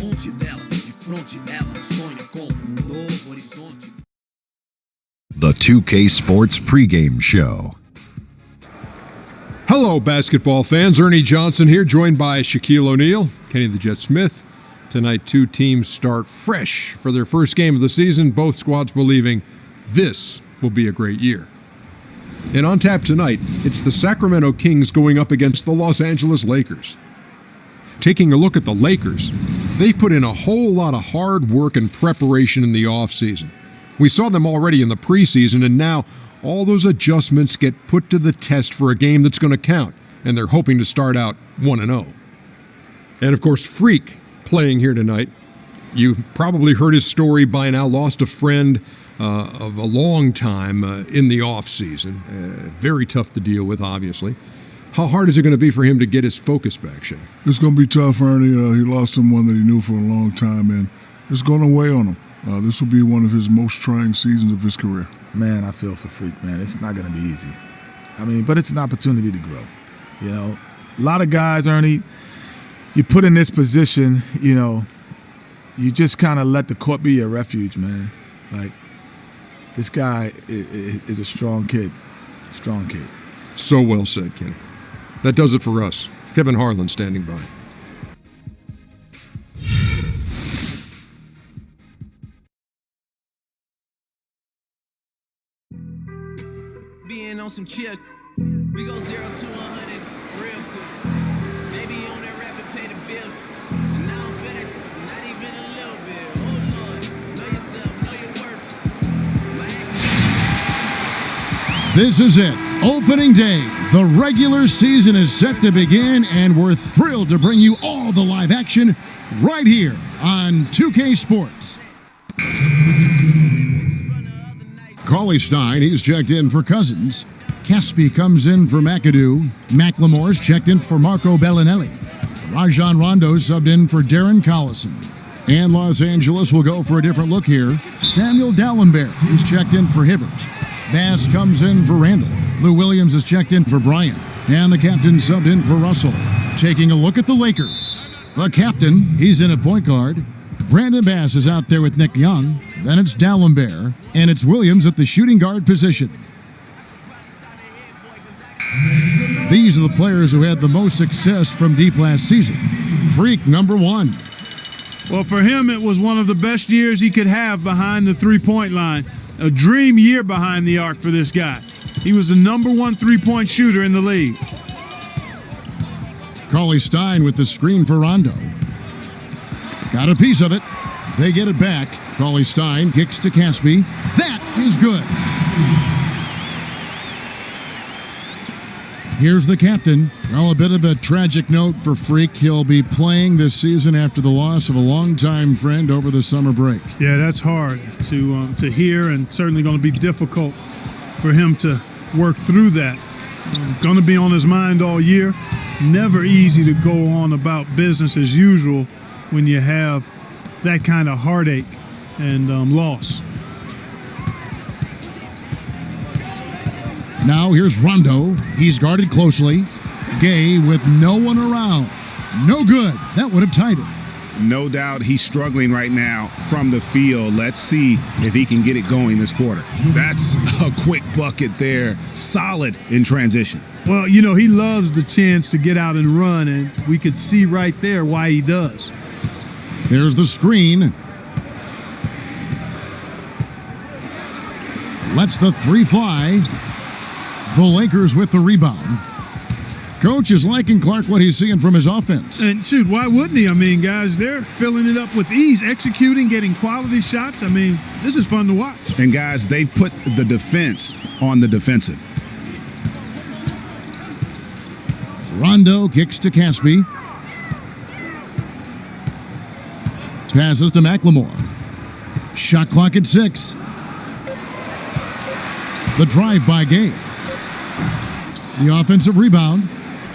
fonte dela, de fronte dela, sonha com novo horizonte. The 2K Sports pregame show. Hello, basketball fans. Ernie Johnson here, joined by Shaquille O'Neal, Kenny the Jet Smith. Tonight, two teams start fresh for their first game of the season, both squads believing this will be a great year. And on tap tonight, it's the Sacramento Kings going up against the Los Angeles Lakers. Taking a look at the Lakers, they've put in a whole lot of hard work and preparation in the offseason. We saw them already in the preseason, and now all those adjustments get put to the test for a game that's going to count, and they're hoping to start out 1-0. And of course, Freak playing here tonight. You've probably heard his story by now. Lost a friend of a long time in the offseason. Very tough to deal with, obviously. How hard is it going to be for him to get his focus back, Shane? It's going to be tough, Ernie. He lost someone that he knew for a long time, and it's going to weigh on him. This will be one of his most trying seasons of his career. Man, I feel for Freak, man. It's not going to be easy. I mean, but it's an opportunity to grow. You know, a lot of guys, Ernie, you put in this position, you know, you just kind of let the court be your refuge, man. Like, this guy is a strong kid. Strong kid. So well said, Kenny. That does it for us. Kevin Harlan standing by. Being on some chill, we go 0 to 100 real quick. They be on that rap to pay the bill, and now I'm fed it, not even a little bit. Oh Lord, know yourself, know your worth. This is it, opening day. The regular season is set to begin, and we're thrilled to bring you all the live action right here on 2K Sports. Cauley Stein, he's checked in for Cousins. Caspi comes in for McAdoo. McLemore's checked in for Marco Bellinelli. Rajon Rondo subbed in for Darren Collison. And Los Angeles will go for a different look here. Samuel Dallenberg is checked in for Hibbert. Bass comes in for Randall. Lou Williams is checked in for Bryant. And the captain subbed in for Russell. Taking a look at the Lakers. The captain, he's in at point guard. Brandon Bass is out there with Nick Young. Then it's Dallenberg, and it's Williams at the shooting guard position. These are the players who had the most success from deep last season. Freak, number one. Well, for him, it was one of the best years he could have behind the three-point line. A dream year behind the arc for this guy. He was the number one three-point shooter in the league. Cauley Stein with the screen for Rondo. Got a piece of it. They get it back. Cauley Stein kicks to Caspi. That is good. Here's the captain. Well, a bit of a tragic note for Freak. He'll be playing this season after the loss of a longtime friend over the summer break. Yeah, that's hard to hear, and certainly going to be difficult for him to work through that. Going to be on his mind all year. Never easy to go on about business as usual when you have that kind of heartache and loss. Now here's Rondo. He's guarded closely. Gay with no one around. No good. That would have tied it. No doubt he's struggling right now from the field. Let's see if he can get it going this quarter. That's a quick bucket there. Solid in transition. Well, you know, he loves the chance to get out and run, and we could see right there why he does. There's the screen. Lets the three fly. The Lakers with the rebound. Coach is liking Clark what he's seeing from his offense. And shoot, why wouldn't he? I mean, guys, they're filling it up with ease, executing, getting quality shots. I mean, this is fun to watch. And guys, they've put the defense on the defensive. Rondo kicks to Caspi. Passes to McLemore. Shot clock at 6. The drive by Gay. The offensive rebound.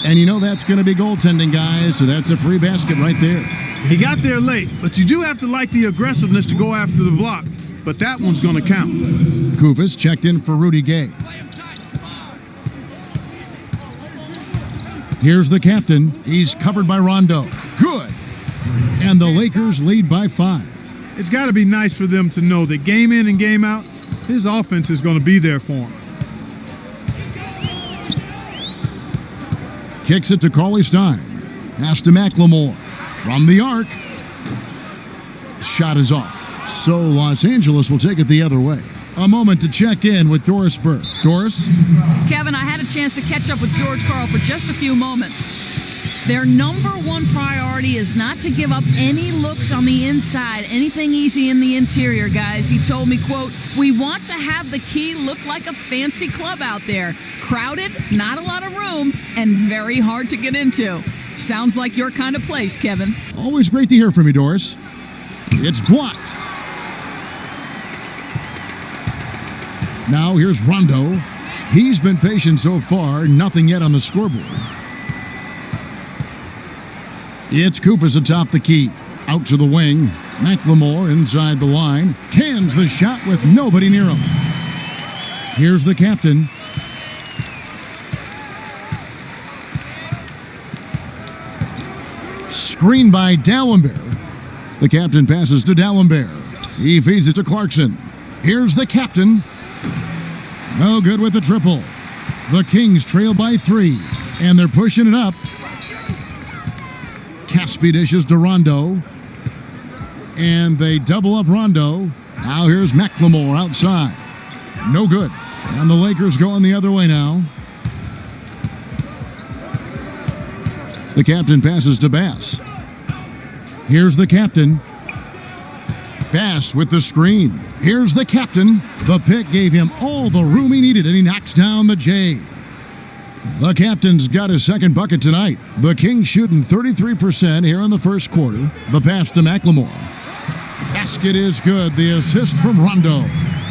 And you know that's going to be goaltending, guys, so that's a free basket right there. He got there late, but you do have to like the aggressiveness to go after the block. But that one's going to count. Kufis checked in for Rudy Gay. Here's the captain. He's covered by Rondo. Good. and the Lakers lead by 5. It's got to be nice for them to know that game in and game out, his offense is going to be there for him. Kicks it to Cauley-Stein. Pass to McLemore. From the arc. Shot is off. So Los Angeles will take it the other way. A moment to check in with Doris Burke. Doris? Kevin, I had a chance to catch up with George Karl for just a few moments. Their number one priority is not to give up any looks on the inside, anything easy in the interior, guys. He told me, quote, "We want to have the key look like a fancy club out there. Crowded, not a lot of room, and very hard to get into." Sounds like your kind of place, Kevin. Always great to hear from you, Doris. It's blocked. Now here's Rondo. He's been patient so far, nothing yet on the scoreboard. It's Koufos atop the key. Out to the wing. McLemore inside the line. Cans the shot with nobody near him. Here's the captain. Screen by Dalembert. The captain passes to Dalembert. He feeds it to Clarkson. Here's the captain. No good with the triple. The Kings trail by 3, and they're pushing it up. Caspi dishes to Rondo, and they double up Rondo. Now here's McLemore outside. No good. And the Lakers going the other way now. The captain passes to Bass. Here's the captain. Bass with the screen. Here's the captain. The pick gave him all the room he needed, and he knocks down the J. The captain's got his second bucket tonight. The Kings shooting 33% here in the first quarter. The pass to McLemore. Basket is good. The assist from Rondo.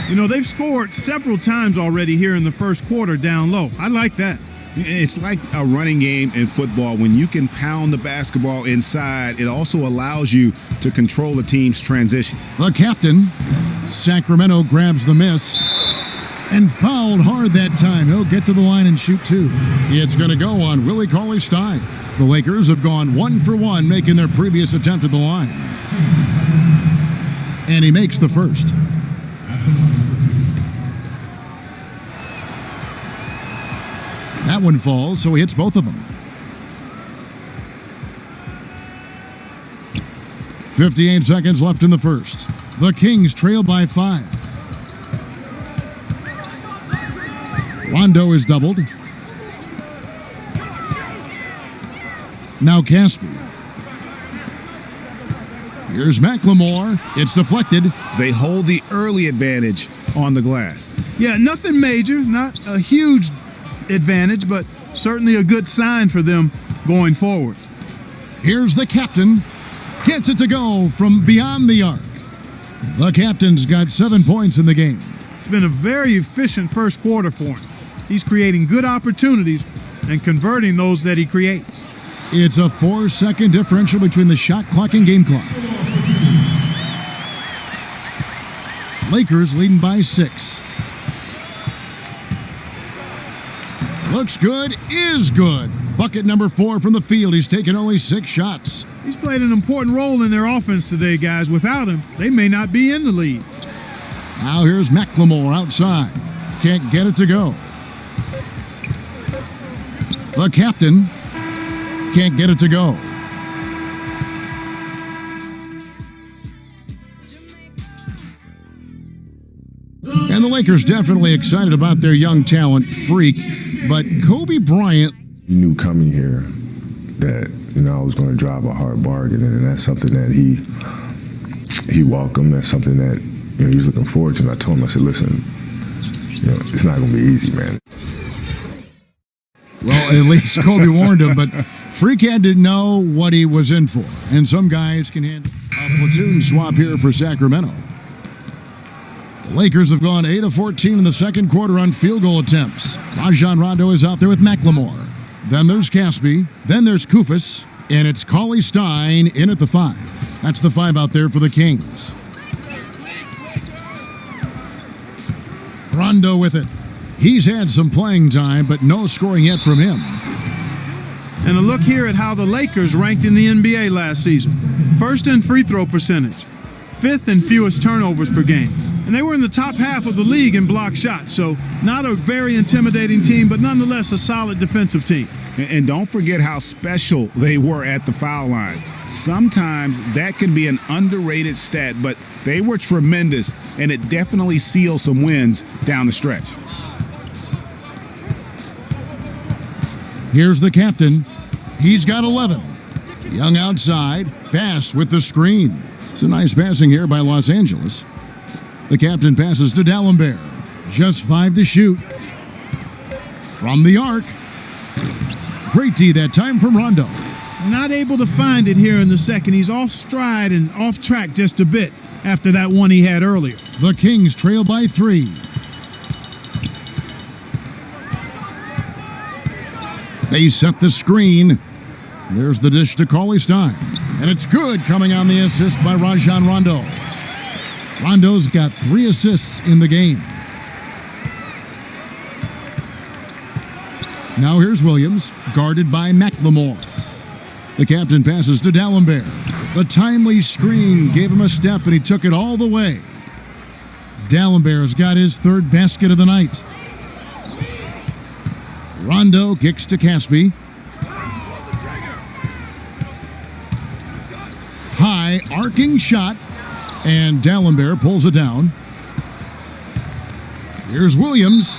You know, they've scored several times already here in the first quarter down low. I like that. It's like a running game in football. When you can pound the basketball inside, it also allows you to control the team's transition. The captain, Sacramento, grabs the miss and fouled hard that time. He'll get to the line and shoot 2. It's going to go on Willie Cauley-Stein. The Lakers have gone 1 for 1, making their previous attempt at the line. And he makes the first. That one falls, so he hits both of them. 58 seconds left in the first. The Kings trail by 5. Rondo is doubled. Now Caspi. Here's McLemore. It's deflected. They hold the early advantage on the glass. Yeah, nothing major, not a huge advantage, but certainly a good sign for them going forward. Here's the captain. Gets it to go from beyond the arc. The captain's got 7 points in the game. It's been a very efficient first quarter for him. He's creating good opportunities and converting those that he creates. It's a 4-second differential between the shot clock and game clock. Lakers leading by 6. Looks good, is good. Bucket number 4 from the field. He's taken only 6 shots. He's played an important role in their offense today, guys. Without him, they may not be in the lead. Now here's McLemore outside. Can't get it to go. The captain can't get it to go. And the Lakers definitely excited about their young talent, Freak. But Kobe Bryant knew coming here that, I was going to drive a hard bargain, and that's something that he welcomed. That's something that, he was looking forward to. And I told him, I said, listen, it's not going to be easy, man. Well, at least Kobe warned him, but Freak had to know what he was in for. And some guys can handle a platoon swap here for Sacramento. The Lakers have gone 8 of 14 in the second quarter on field goal attempts. Rajon Rondo is out there with McLemore. Then there's Caspi. Then there's Koufos. And it's Cauley-Stein in at the 5. That's the 5 out there for the Kings. Rondo with it. He's had some playing time, but no scoring yet from him. And a look here at how the Lakers ranked in the NBA last season. first in free throw percentage, fifth in fewest turnovers per game. And they were in the top half of the league in block shots, so not a very intimidating team, but nonetheless a solid defensive team. And don't forget how special they were at the foul line. Sometimes that can be an underrated stat, but they were tremendous, and it definitely sealed some wins down the stretch. Here's the captain. He's got 11. Young outside, pass with the screen. It's a nice passing here by Los Angeles. The captain passes to D'Alembert. Just 5 to shoot. From the arc. Great D that time from Rondo. Not able to find it here in the second. He's off stride and off track just a bit after that one he had earlier. The Kings trail by 3. They set the screen. There's the dish to Cauley-Stein. And it's good, coming on the assist by Rajon Rondo. Rondo's got 3 assists in the game. Now here's Williams, guarded by McLemore. The captain passes to D'Alembert. The timely screen gave him a step, and he took it all the way. D'Alembert's got his 3rd basket of the night. Rondo kicks to Caspi. High arcing shot, and D'Alembert pulls it down. Here's Williams,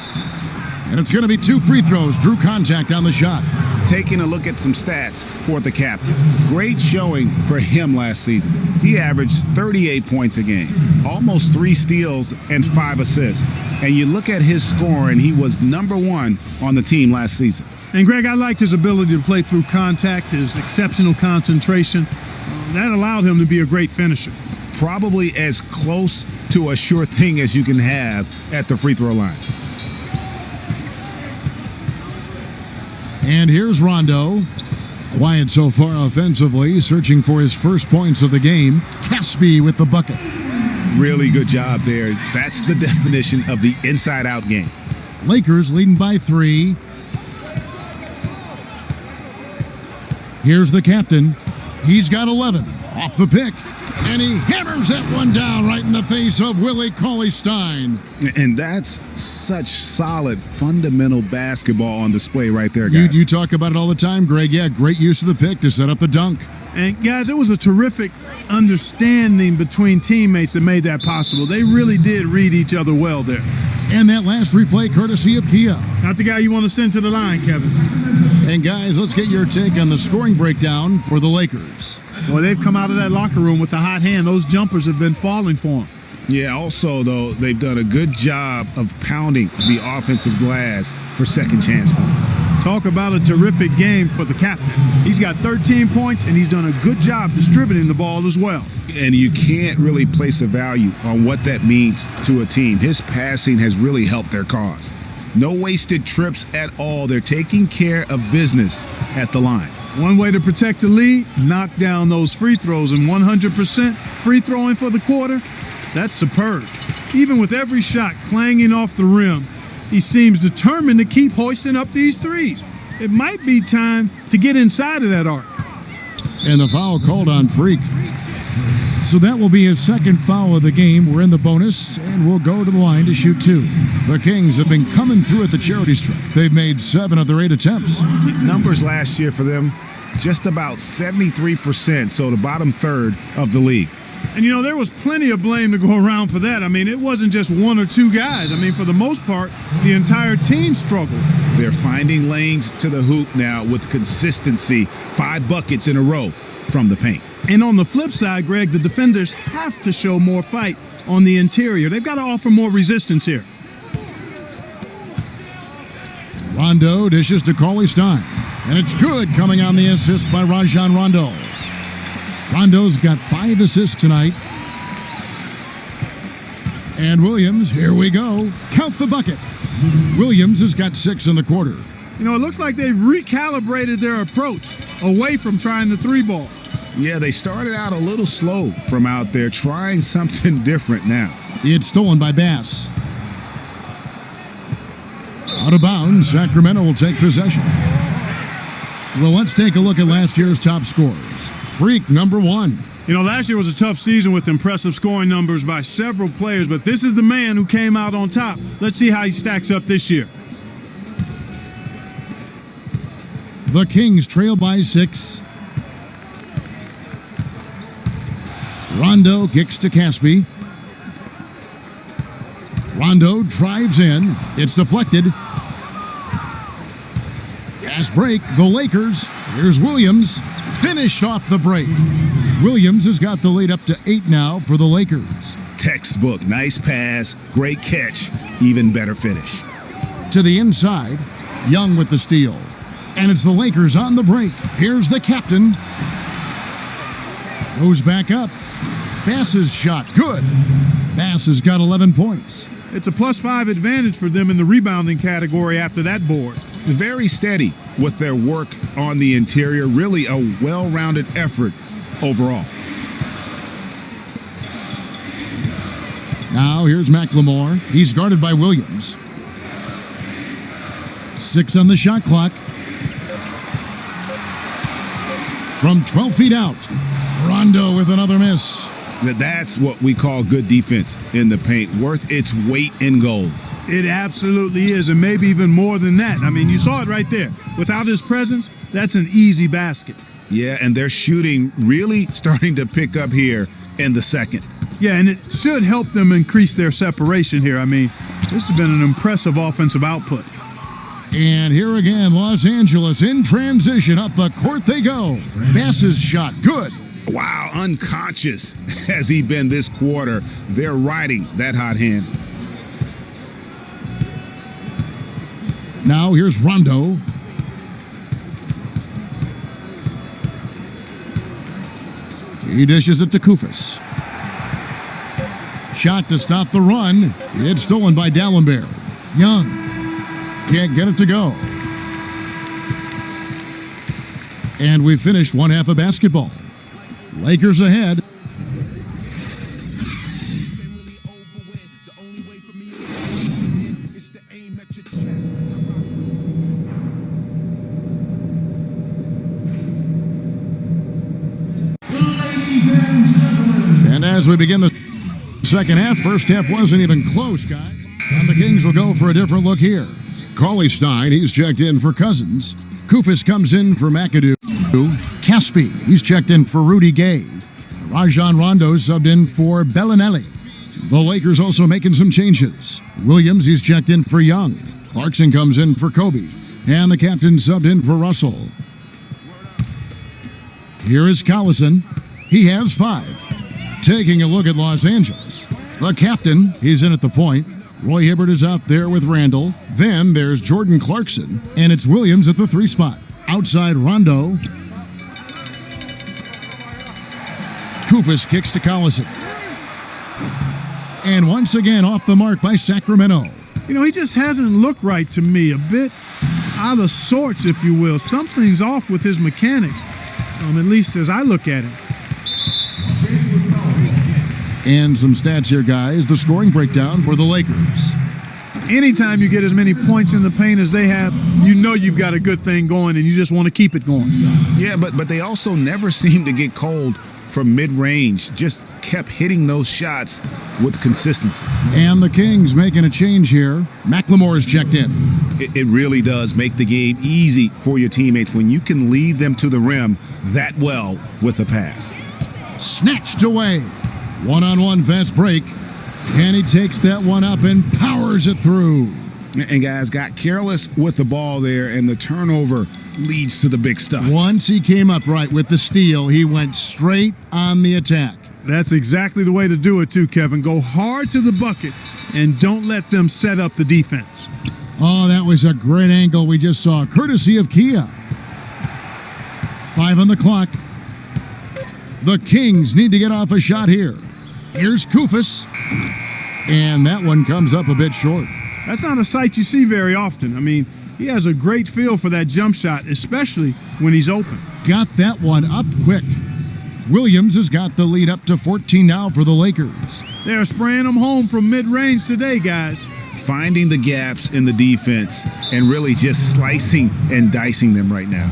and it's going to be 2 free throws. Drew contact on the shot. Taking a look at some stats for the captain. Great showing for him last season. He averaged 38 points a game, almost 3 steals and 5 assists. And you look at his score, and he was #1 on the team last season. And Greg, I liked his ability to play through contact, his exceptional concentration. That allowed him to be a great finisher. Probably as close to a sure thing as you can have at the free throw line. And here's Rondo. Quiet so far offensively, searching for his first points of the game. Caspi with the bucket. Really good job there. That's the definition of the inside-out game. Lakers leading by 3. Here's the captain. He's got 11. Off the pick. And he hammers that one down right in the face of Willie Cauley-Stein. And that's such solid, fundamental basketball on display right there, guys. You talk about it all the time, Greg. Yeah, great use of the pick to set up the dunk. And guys, it was a terrific understanding between teammates that made that possible. They really did read each other well there. And that last replay courtesy of Kia. Not the guy you want to send to the line, Kevin. And guys, let's get your take on the scoring breakdown for the Lakers. Well, they've come out of that locker room with a hot hand. Those jumpers have been falling for them. Yeah, also, though, they've done a good job of pounding the offensive glass for second chance points. Talk about a terrific game for the captain. He's got 13 points, and he's done a good job distributing the ball as well. And you can't really place a value on what that means to a team. His passing has really helped their cause. No wasted trips at all. They're taking care of business at the line. One way to protect the lead, knock down those free throws, and 100% free throwing for the quarter, that's superb. Even with every shot clanging off the rim, he seems determined to keep hoisting up these threes. It might be time to get inside of that arc. And the foul called on Freak. So that will be his 2nd foul of the game. We're in the bonus, and we'll go to the line to shoot 2. The Kings have been coming through at the charity stripe. They've made 7 of their 8 attempts. Numbers last year for them, just about 73%, so the bottom third of the league. And, you know, there was plenty of blame to go around for that. I mean, it wasn't just 1 or 2 guys. I mean, for the most part, the entire team struggled. They're finding lanes to the hoop now with consistency, 5 buckets in a row from the paint. And on the flip side, Greg, the defenders have to show more fight on the interior. They've got to offer more resistance here. Rondo dishes to Cauley-Stein. And it's good, coming on the assist by Rajon Rondo. Rondo's got 5 assists tonight. And Williams, here we go. Count the bucket. Williams has got 6 in the quarter. You know, it looks like they've recalibrated their approach away from trying the 3-ball. Yeah, they started out a little slow from out there, trying something different now. It's stolen by Bass. Out of bounds, Sacramento will take possession. Well, let's take a look at last year's top scorers. Freak, number 1. You know, last year was a tough season with impressive scoring numbers by several players, but this is the man who came out on top. Let's see how he stacks up this year. The Kings trail by 6. Rondo kicks to Caspi. Rondo drives in. It's deflected. Fast break, the Lakers. Here's Williams. Finished off the break. Williams has got the lead up to 8 now for the Lakers. Textbook, nice pass, great catch, even better finish. To the inside, Young with the steal. And it's the Lakers on the break. Here's the captain. Goes back up. Bass's shot, good. Bass has got 11 points. It's a +5 advantage for them in the rebounding category after that board. Very steady with their work on the interior. Really a well-rounded effort overall. Now here's McLemore. He's guarded by Williams. 6 on the shot clock. From 12 feet out, Rondo with another miss. That's what we call good defense in the paint, worth its weight in gold. It absolutely is, and maybe even more than that. I mean, you saw it right there. Without his presence, that's an easy basket. Yeah, and their shooting really starting to pick up here in the second. Yeah, and it should help them increase their separation here. I mean, this has been an impressive offensive output. And here again, Los Angeles in transition. Up the court they go. Bass's shot, good. Wow, unconscious has he been this quarter. They're riding that hot hand. Now here's Rondo. He dishes it to Kufis. Shot to stop the run. It's stolen by Dallenberg. Young can't get it to go. And we've finished one half of basketball. Lakers ahead. And as we begin the second half, first half wasn't even close, guys. And the Kings will go for a different look here. Cauley Stein, he's checked in for Cousins. Kufis comes in for McAdoo. Caspi, he's checked in for Rudy Gay. Rajon Rondo subbed in for Bellinelli. The Lakers also making some changes. Williams, he's checked in for Young. Clarkson comes in for Kobe. And the captain subbed in for Russell. Here is Collison. He has 5. Taking a look at Los Angeles. The captain, he's in at the point. Roy Hibbert is out there with Randall. Then there's Jordan Clarkson, and it's Williams at the 3 spot. Outside Rondo. Kufis kicks to Collison. And once again off the mark by Sacramento. You know, he just hasn't looked right to me. A bit out of sorts, if you will. Something's off with his mechanics, at least as I look at him. And some stats here, guys. The scoring breakdown for the Lakers. Anytime you get as many points in the paint as they have, you know you've got a good thing going and you just want to keep it going. Yeah, but they also never seem to get cold from mid-range. Just kept hitting those shots with consistency. And the Kings making a change here. McLemore is checked in. It really does make the game easy for your teammates when you can lead them to the rim that well with a pass. Snatched away. One-on-one fast break. And he takes that one up and powers it through. And guys got careless with the ball there, and the turnover leads to the big stuff. Once he came up right with the steal, he went straight on the attack. That's exactly the way to do it too, Kevin. Go hard to the bucket and don't let them set up the defense. Oh, that was a great angle we just saw, courtesy of Kia. 5 on the clock. The Kings need to get off a shot here. Here's Kufis. And that one comes up a bit short. That's not a sight you see very often. I mean, he has a great feel for that jump shot, especially when he's open. Got that one up quick. Williams has got the lead up to 14 now for the Lakers. They're spraying them home from mid-range today, guys. Finding the gaps in the defense and really just slicing and dicing them right now.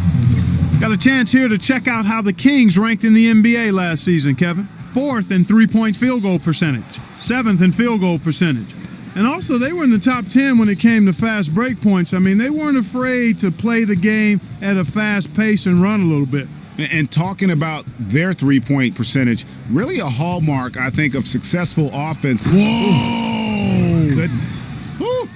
Got a chance here to check out how the Kings ranked in the NBA last season, Kevin. 4th in three-point field goal percentage, 7th in field goal percentage. And also, they were in the top 10 when it came to fast break points. I mean, they weren't afraid to play the game at a fast pace and run a little bit. And talking about their three-point percentage, really a hallmark, I think, of successful offense. Whoa! Goodness. Woo.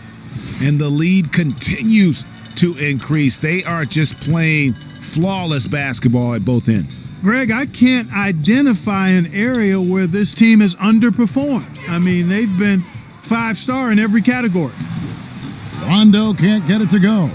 And the lead continues to increase. They are just playing flawless basketball at both ends. Greg, I can't identify an area where this team has underperformed. I mean, they've been 5-star in every category. Rondo can't get it to go.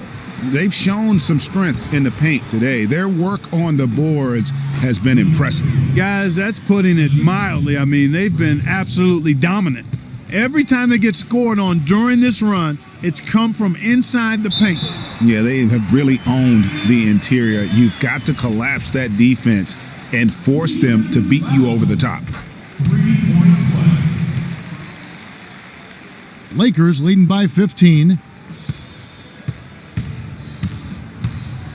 They've shown some strength in the paint today. Their work on the boards has been impressive. Guys, that's putting it mildly. I mean, they've been absolutely dominant. Every time they get scored on during this run, it's come from inside the paint. Yeah, they have really owned the interior. You've got to collapse that defense and force them to beat you over the top. Lakers leading by 15.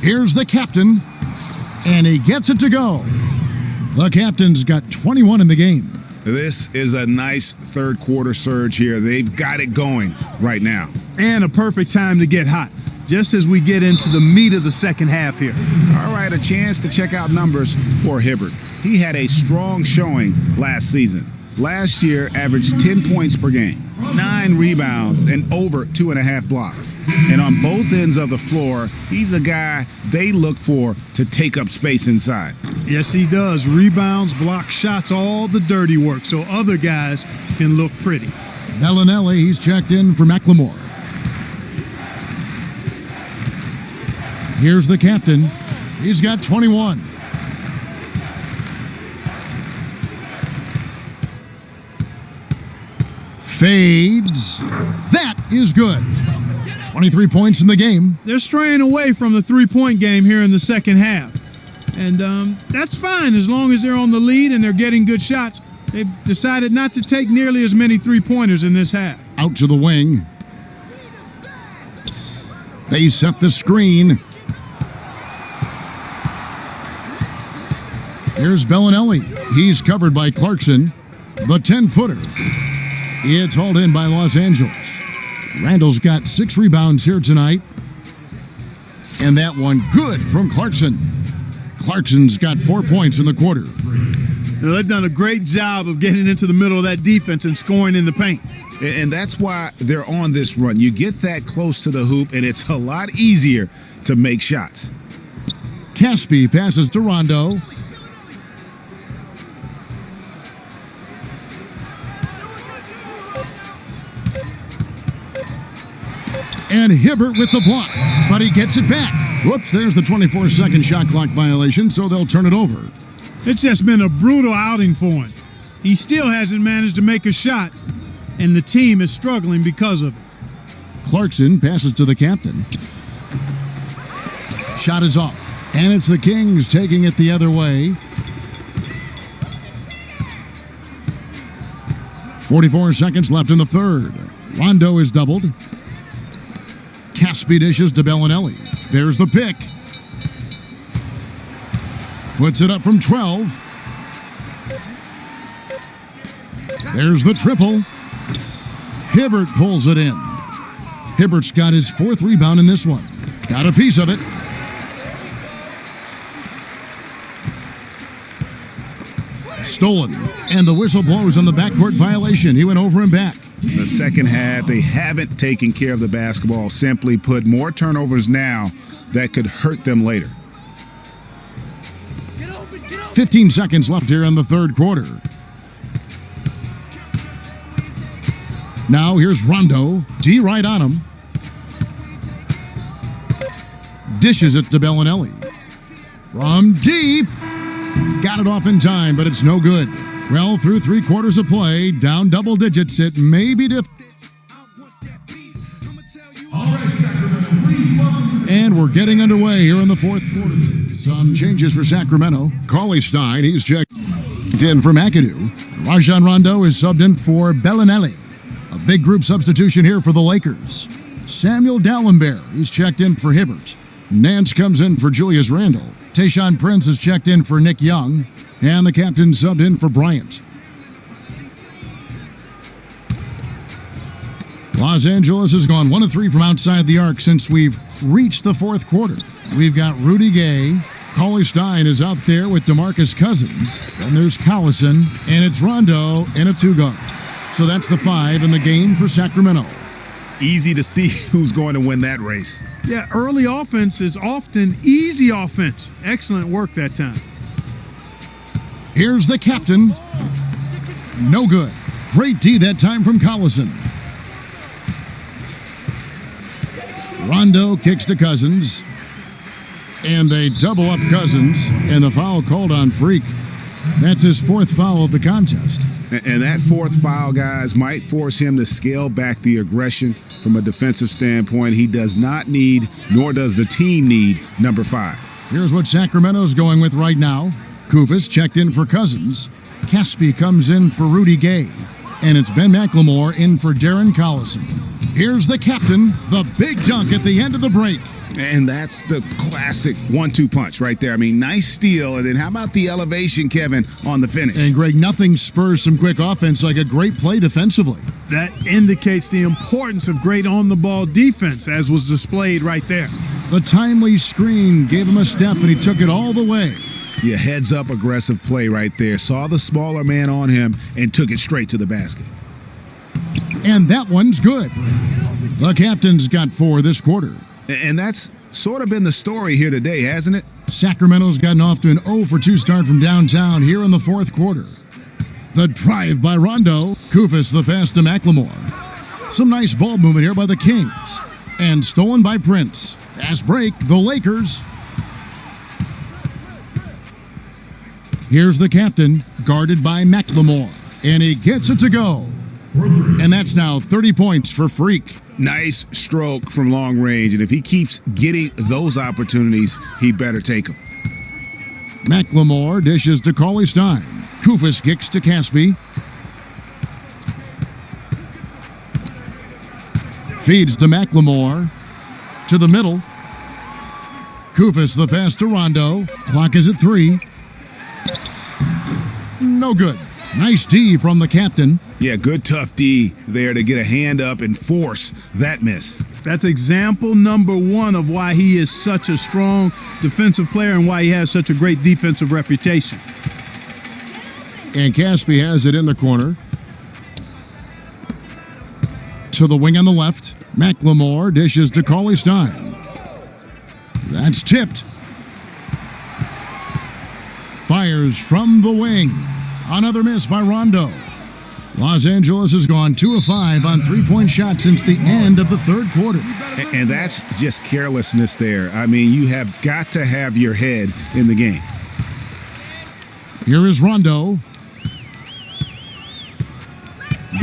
Here's the captain, and he gets it to go. The captain's got 21 in the game. This is a nice third quarter surge here. They've got it going right now. And a perfect time to get hot, just as we get into the meat of the second half here. All right, a chance to check out numbers for Hibbert. He had a strong showing last season. Last year, averaged 10 points per game, 9 rebounds, and over 2.5 blocks. And on both ends of the floor, he's a guy they look for to take up space inside. Yes, he does. Rebounds, block shots, all the dirty work, so other guys can look pretty. Bellinelli, he's checked in for McLemore. Here's the captain. He's got 21. Fades. That is good. 23 points in the game. They're straying away from the three-point game here in the second half. And that's fine as long as they're on the lead and they're getting good shots. They've decided not to take nearly as many three-pointers in this half. Out to the wing. They set the screen. Here's Bellinelli. He's covered by Clarkson. The 10-footer. It's hauled in by Los Angeles. Randall's got 6 rebounds here tonight. And that one good from Clarkson. Clarkson's got 4 points in the quarter. Now, they've done a great job of getting into the middle of that defense and scoring in the paint. And that's why they're on this run. You get that close to the hoop, and it's a lot easier to make shots. Caspi passes to Rondo. And Hibbert with the block, but he gets it back. Whoops, there's the 24-second shot clock violation, so they'll turn it over. It's just been a brutal outing for him. He still hasn't managed to make a shot, and the team is struggling because of it. Clarkson passes to the captain. Shot is off, and it's the Kings taking it the other way. 44 seconds left in the third. Rondo is doubled. Caspi dishes to Bellinelli. There's the pick. Puts it up from 12. There's the triple. Hibbert pulls it in. Hibbert's got his 4th rebound in this one. Got a piece of it. Stolen. And the whistle blows on the backcourt violation. He went over and back. In the second half, they haven't taken care of the basketball. Simply put, more turnovers now that could hurt them later. 15 seconds left here in the third quarter. Now here's Rondo. D right on him. Dishes it to Bellinelli. From deep. Got it off in time, but it's no good. Well, through 3 quarters of play, down double digits, it may be And we're getting underway here in the fourth quarter. Some changes for Sacramento. Cauley Stein, he's checked in for McAdoo. Rajon Rondo is subbed in for Bellinelli. A big group substitution here for the Lakers. Samuel Dalembert, he's checked in for Hibbert. Nance comes in for Julius Randle. Tayshaun Prince has checked in for Nick Young, and the captain subbed in for Bryant. Los Angeles has gone 1 of 3 from outside the arc since we've reached the fourth quarter. We've got Rudy Gay. Cauley Stein is out there with DeMarcus Cousins. Then there's Collison, and it's Rondo in a 2-guard. So that's the 5 in the game for Sacramento. Easy to see who's going to win that race. Yeah, early offense is often easy offense. Excellent work that time. Here's the captain. No good. Great D that time from Collison. Rondo kicks to Cousins. And they double up Cousins, and the foul called on Freak. That's his 4th foul of the contest. And that 4th foul, guys, might force him to scale back the aggression from a defensive standpoint. He does not need, nor does the team need, number 5. Here's what Sacramento's going with right now. Kufis checked in for Cousins. Caspi comes in for Rudy Gay. And it's Ben McLemore in for Darren Collison. Here's the captain, the big dunk at the end of the break. And that's the classic 1-2 punch right there. I mean, nice steal. And then how about the elevation, Kevin, on the finish? And Greg, nothing spurs some quick offense like a great play defensively. That indicates the importance of great on-the-ball defense, as was displayed right there. The timely screen gave him a step, and he took it all the way. Yeah, heads-up aggressive play right there. Saw the smaller man on him and took it straight to the basket. And that one's good. The captain's got 4 this quarter. And that's sort of been the story here today, hasn't it? Sacramento's gotten off to an 0-for-2 start from downtown here in the fourth quarter. The drive by Rondo. Kufis the pass to McLemore. Some nice ball movement here by the Kings. And stolen by Prince. Fast break, the Lakers. Here's the captain, guarded by McLemore. And he gets it to go. And that's now 30 points for Freak. Nice stroke from long range, and if he keeps getting those opportunities, he better take them. McLemore dishes to Cauley Stein. Kufis kicks to Caspi. Feeds to McLemore. To the middle. Kufis the pass to Rondo. Clock is at 3. No good. Nice D from the captain. Yeah, good tough D there to get a hand up and force that miss. That's example number 1 of why he is such a strong defensive player and why he has such a great defensive reputation. And Caspi has it in the corner. To the wing on the left. McLemore dishes to Cauley Stein. That's tipped. Fires from the wing. Another miss by Rondo. Los Angeles has gone 2 of 5 on 3-point shots since the end of the third quarter. And that's just carelessness there. I mean, you have got to have your head in the game. Here is Rondo.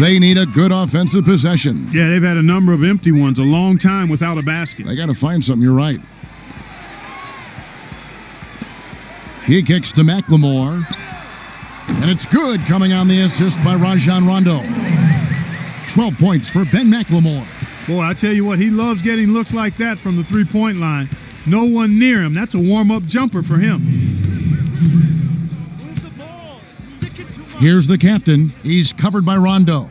They need a good offensive possession. Yeah, they've had a number of empty ones, a long time without a basket. They got to find something, you're right. He kicks to McLemore. And it's good, coming on the assist by Rajon Rondo. 12 points for Ben McLemore. Boy, I tell you what, he loves getting looks like that from the 3-point line. No one near him. That's a warm-up jumper for him. Here's the captain. He's covered by Rondo.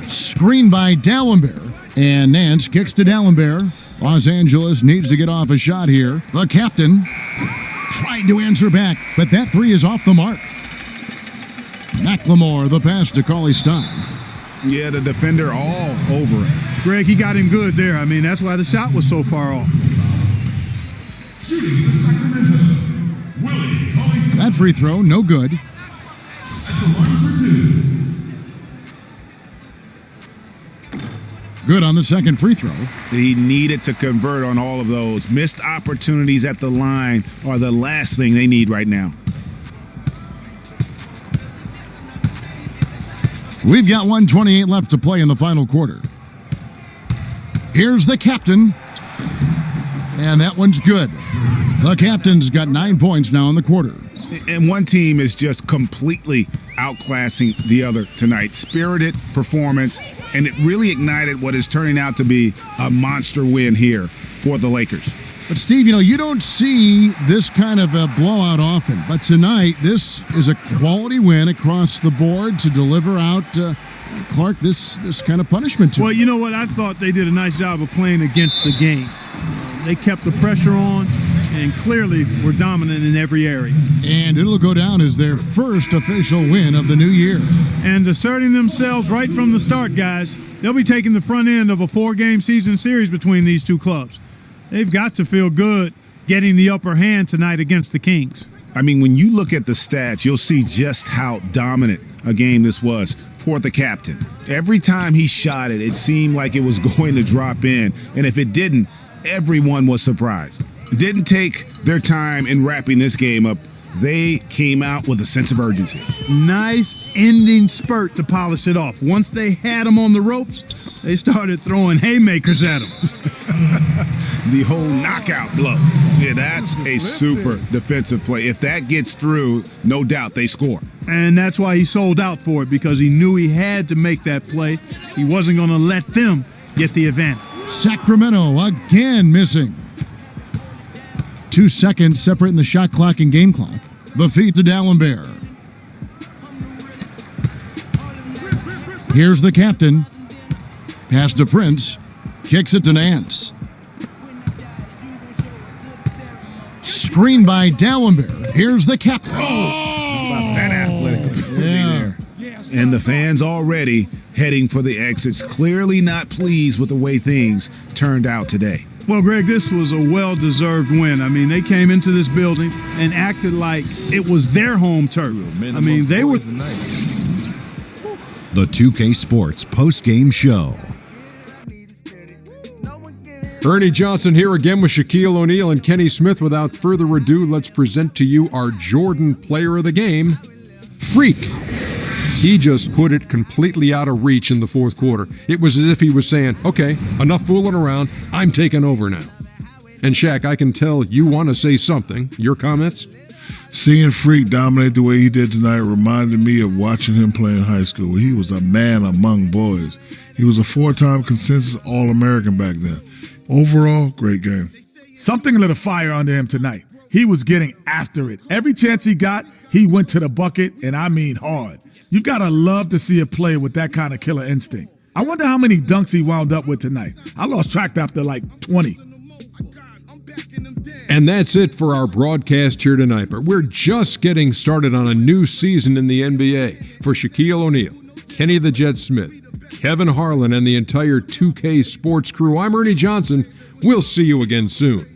Screen by Dallenberg. And Nance kicks to Dallenberg. Los Angeles needs to get off a shot here. The captain tried to answer back, but that 3 is off the mark. McLemore, the pass to Cauley Stein. Yeah, the defender all over it. Greg, he got him good there. I mean, that's why the shot was so far off. Shooting for Sacramento, Willie Cauley Stein. That free throw, no good. At the line for 2. Good on the second free throw. He needed to convert on all of those. Missed opportunities at the line are the last thing they need right now. We've got 1:28 left to play in the final quarter. Here's the captain. And that one's good. The captain's got 9 points now in the quarter. And one team is just completely outclassing the other tonight. Spirited performance, and it really ignited what is turning out to be a monster win here for the Lakers. But Steve, you don't see this kind of a blowout often. But tonight, this is a quality win across the board to deliver out, Clark, this kind of punishment to Well, him. you know what? I thought they did a nice job of playing against the game. They kept the pressure on and clearly were dominant in every area. And it'll go down as their first official win of the new year. And asserting themselves right from the start, guys. They'll be taking the front end of a 4-game season series between these two clubs. They've got to feel good getting the upper hand tonight against the Kings. I mean, when you look at the stats, you'll see just how dominant a game this was for the captain. Every time he shot it, it seemed like it was going to drop in. And if it didn't, everyone was surprised. It didn't take their time in wrapping this game up. They came out with a sense of urgency. Nice ending spurt to polish it off. Once they had them on the ropes, they started throwing haymakers at them. The whole knockout blow. Yeah, that's a super defensive play. If that gets through, no doubt they score. And that's why he sold out for it, because he knew he had to make that play. He wasn't going to let them get the advantage. Sacramento again missing. 2 seconds separating the shot clock and game clock. The feed to D'Alembert. Here's the captain. Pass to Prince. Kicks it to Nance. Screen by D'Alembert. Here's the captain. About that athletic ability there. And the fans already heading for the exits, clearly not pleased with the way things turned out today. Well, Greg, this was a well-deserved win. I mean, they came into this building and acted like it was their home turf. I mean, they were... The 2K Sports post-game show. Ernie Johnson here again with Shaquille O'Neal and Kenny Smith. Without further ado, let's present to you our Jordan Player of the Game, Freak. He just put it completely out of reach in the fourth quarter. It was as if he was saying, okay, enough fooling around, I'm taking over now. And Shaq, I can tell you want to say something. Your comments? Seeing Freak dominate the way he did tonight reminded me of watching him play in high school. He was a man among boys. He was a 4-time consensus All-American back then. Overall, great game. Something lit a fire under him tonight. He was getting after it. Every chance he got, he went to the bucket, and I mean hard. You've got to love to see a player with that kind of killer instinct. I wonder how many dunks he wound up with tonight. I lost track after like 20. And that's it for our broadcast here tonight. But we're just getting started on a new season in the NBA. For Shaquille O'Neal, Kenny the Jet Smith, Kevin Harlan, and the entire 2K Sports crew, I'm Ernie Johnson. We'll see you again soon.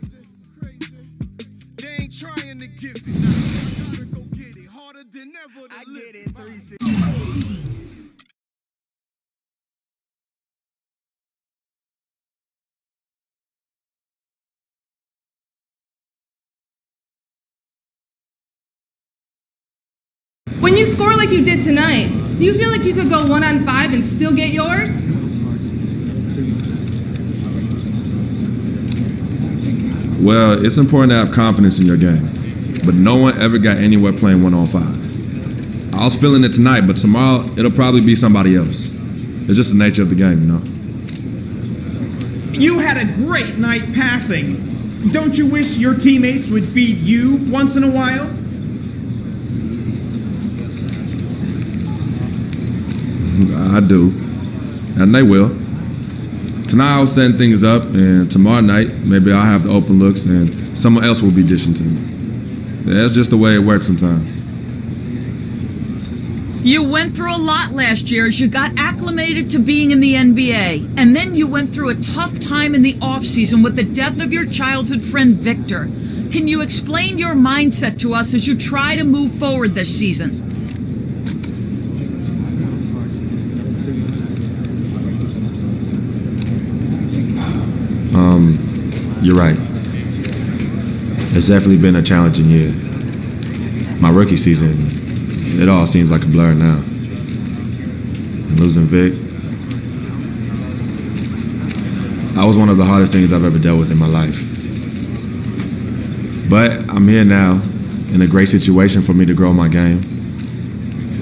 When you score like you did tonight, do you feel like you could go 1 on 5 and still get yours? Well, it's important to have confidence in your game, but no one ever got anywhere playing 1 on 5. I was feeling it tonight, but tomorrow it'll probably be somebody else. It's just the nature of the game, you know. You had a great night passing. Don't you wish your teammates would feed you once in a while? I do, and they will. Tonight I'll setting things up, and tomorrow night maybe I'll have the open looks and someone else will be dishing to me. That's just the way it works sometimes. You went through a lot last year as you got acclimated to being in the NBA. And then you went through a tough time in the offseason with the death of your childhood friend, Victor. Can you explain your mindset to us as you try to move forward this season? You're right. It's definitely been a challenging year. My rookie season, it all seems like a blur now. And losing Vic, that was one of the hardest things I've ever dealt with in my life. But I'm here now, in a great situation for me to grow my game.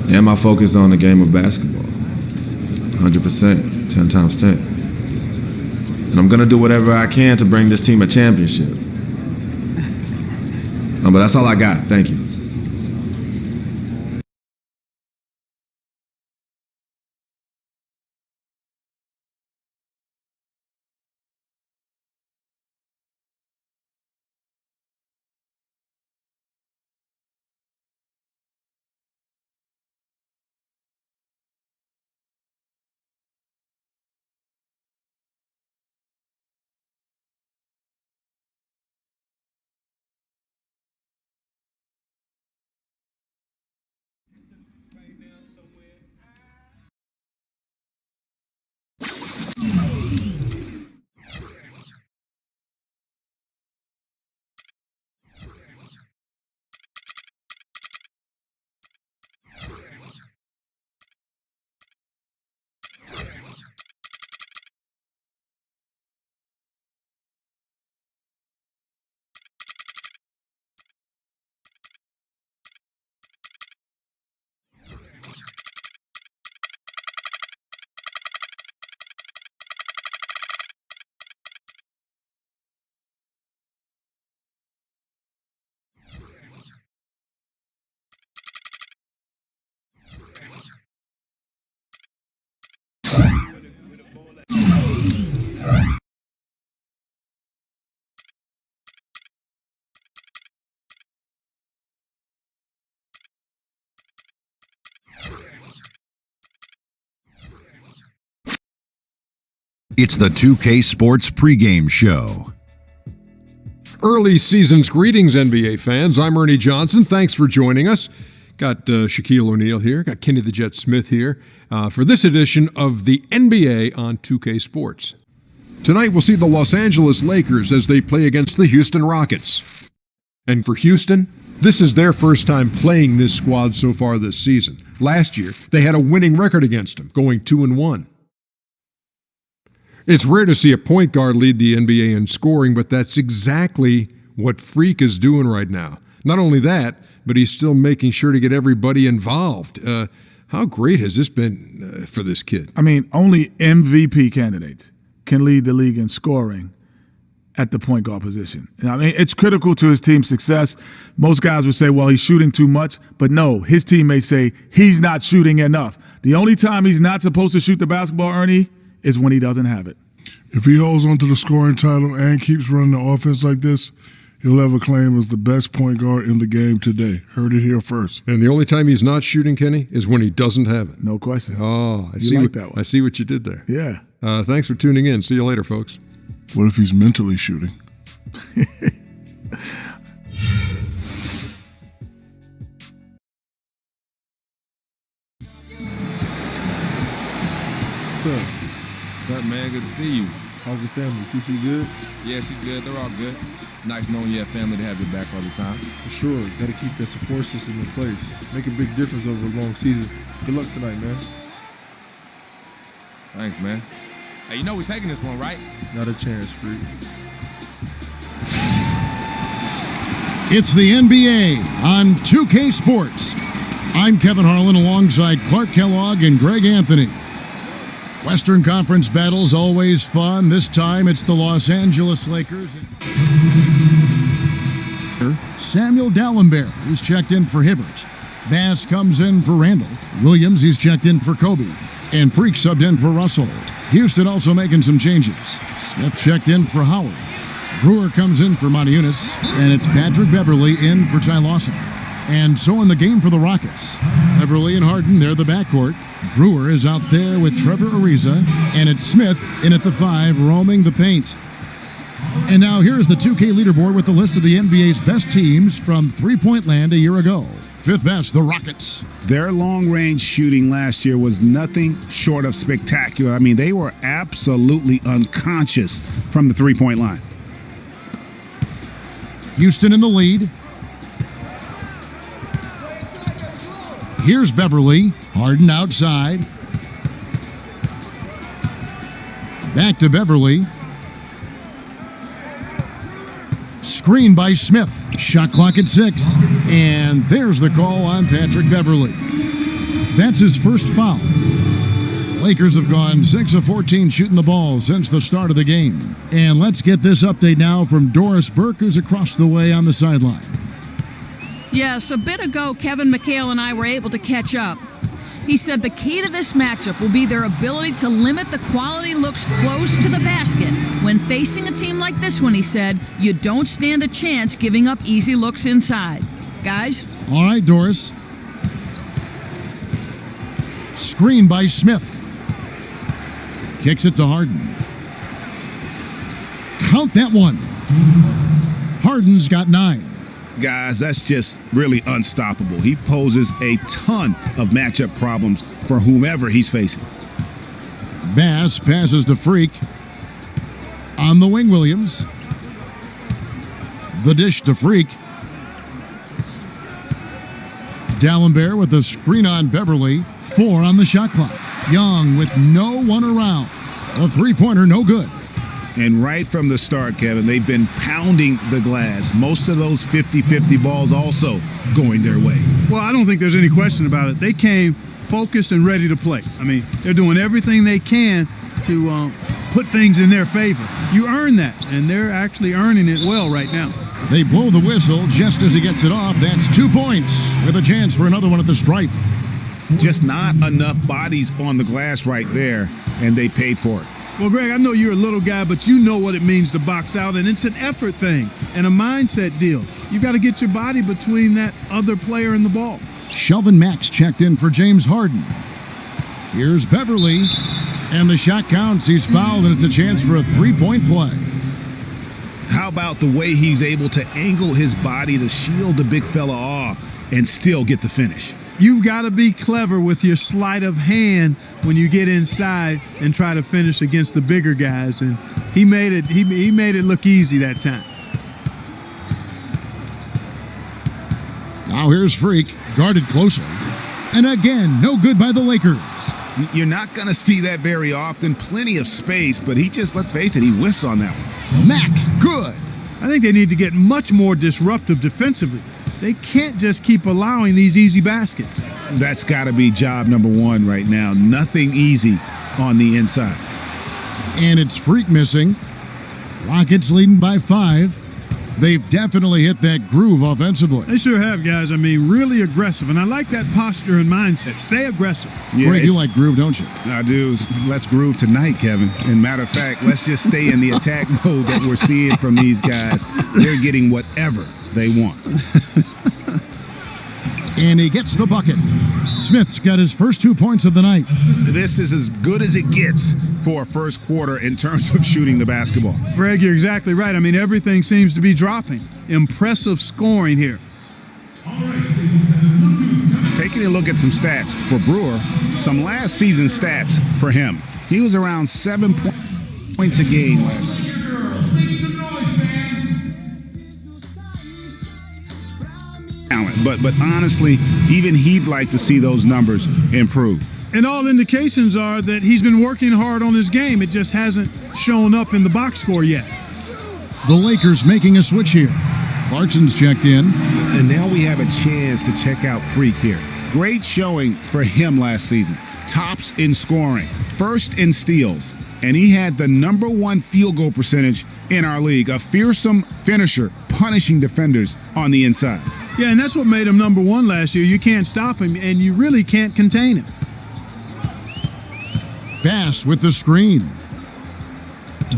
And my focus on the game of basketball. 100%, 10 times 10. And I'm going to do whatever I can to bring this team a championship. But that's all I got. Thank you. It's the 2K Sports pregame show. Early season's greetings, NBA fans. I'm Ernie Johnson. Thanks for joining us. Got Shaquille O'Neal here. Got Kenny the Jet Smith here for this edition of the NBA on 2K Sports. Tonight we'll see the Los Angeles Lakers as they play against the Houston Rockets. And for Houston, this is their first time playing this squad so far this season. Last year, they had a winning record against them, going 2-1. It's rare to see a point guard lead the NBA in scoring, but that's exactly what Freak is doing right now. Not only that, but he's still making sure to get everybody involved. How great has this been for this kid? I mean, only MVP candidates can lead the league in scoring at the point guard position. I mean, it's critical to his team's success. Most guys would say, well, he's shooting too much. But no, his team may say he's not shooting enough. The only time he's not supposed to shoot the basketball, Ernie, is when he doesn't have it. If he holds on to the scoring title and keeps running the offense like this, he'll have a claim as the best point guard in the game today. Heard it here first. And the only time he's not shooting, Kenny, is when he doesn't have it. No question. Oh, I see what you did there. Yeah. Thanks for tuning in. See you later, folks. What if he's mentally shooting? What's up, man? Good to see you. How's the family? CC good? Yeah, she's good. They're all good. Nice knowing you have family to have your back all the time. For sure. Got to keep that support system in place. Make a big difference over a long season. Good luck tonight, man. Thanks, man. Hey, you know we're taking this one, right? Not a chance, Freak. It's the NBA on 2K Sports. I'm Kevin Harlan alongside Clark Kellogg and Greg Anthony. Western Conference battles always fun. This time it's the Los Angeles Lakers. Samuel Dalembert, who's checked in for Hibbert. Bass comes in for Randall. Williams, he's checked in for Kobe. And Freak subbed in for Russell. Houston also making some changes. Smith checked in for Howard. Brewer comes in for Monteunas. And it's Patrick Beverly in for Ty Lawson. And so in the game for the Rockets, Beverly and Harden, they're the backcourt. Brewer is out there with Trevor Ariza, and it's Smith in at the 5, roaming the paint. And now here's the 2K leaderboard with the list of the NBA's best teams from three-point land a year ago. Fifth best, the Rockets. Their long-range shooting last year was nothing short of spectacular. I mean, they were absolutely unconscious from the three-point line. Houston in the lead. Here's Beverly. Harden outside. Back to Beverly. Screen by Smith. Shot clock at 6. And there's the call on Patrick Beverly. That's his first foul. Lakers have gone 6 of 14 shooting the ball since the start of the game. And let's get this update now from Doris Burke, who's across the way on the sideline. Yes, a bit ago, Kevin McHale and I were able to catch up. He said the key to this matchup will be their ability to limit the quality looks close to the basket. When facing a team like this one, he said, you don't stand a chance giving up easy looks inside. Guys? All right, Doris. Screen by Smith. Kicks it to Harden. Count that one. Harden's got 9. Guys, that's just really unstoppable. He poses a ton of matchup problems for whomever he's facing. Bass passes to Freak. On the wing, Williams. The dish to Freak. D'Alembert with the screen on Beverly. 4 on the shot clock. Young with no one around. A three-pointer, no good. And right from the start, Kevin, they've been pounding the glass. Most of those 50-50 balls also going their way. Well, I don't think there's any question about it. They came focused and ready to play. I mean, they're doing everything they can to put things in their favor. You earn that, and they're actually earning it well right now. They blow the whistle just as he gets it off. That's 2 points with a chance for another one at the stripe. Just not enough bodies on the glass right there, and they paid for it. Well, Greg, I know you're a little guy, but you know what it means to box out, and it's an effort thing and a mindset deal. You got to get your body between that other player and the ball. Shelvin Max checked in for James Harden. Here's Beverly, and the shot counts. He's fouled, and it's a chance for a three-point play. How about the way he's able to angle his body to shield the big fella off and still get the finish? You've got to be clever with your sleight of hand when you get inside and try to finish against the bigger guys, and he made it. He made it look easy that time. Now here's Freak, guarded closely, and again, no good by the Lakers. You're not going to see that very often. Plenty of space, but he just, let's face it, he whiffs on that one. Mack, good. I think they need to get much more disruptive defensively. They can't just keep allowing these easy baskets. That's got to be job number 1 right now. Nothing easy on the inside. And it's Freak missing. Rockets leading by 5. They've definitely hit that groove offensively. They sure have, guys. I mean, really aggressive. And I like that posture and mindset. Stay aggressive. Yeah, Greg, you like groove, don't you? I do. Let's groove tonight, Kevin. And matter of fact, let's just stay in the attack mode that we're seeing from these guys. They're getting whatever they want. And he gets the bucket. Smith's got his first 2 points of the night. This is as good as it gets for a first quarter in terms of shooting the basketball. Greg, you're exactly right. I mean, everything seems to be dropping. Impressive scoring here. Taking a look at some stats for Brewer, some last season stats for him. He was around 7 points a game last year. But honestly, even he'd like to see those numbers improve. And all indications are that he's been working hard on his game. It just hasn't shown up in the box score yet. The Lakers making a switch here. Clarkson's checked in. And now we have a chance to check out Freak here. Great showing for him last season. Tops in scoring, first in steals, and he had the #1 field goal percentage in our league. A fearsome finisher, punishing defenders on the inside. Yeah, and that's what made him #1 last year. You can't stop him, and you really can't contain him. Bass with the screen.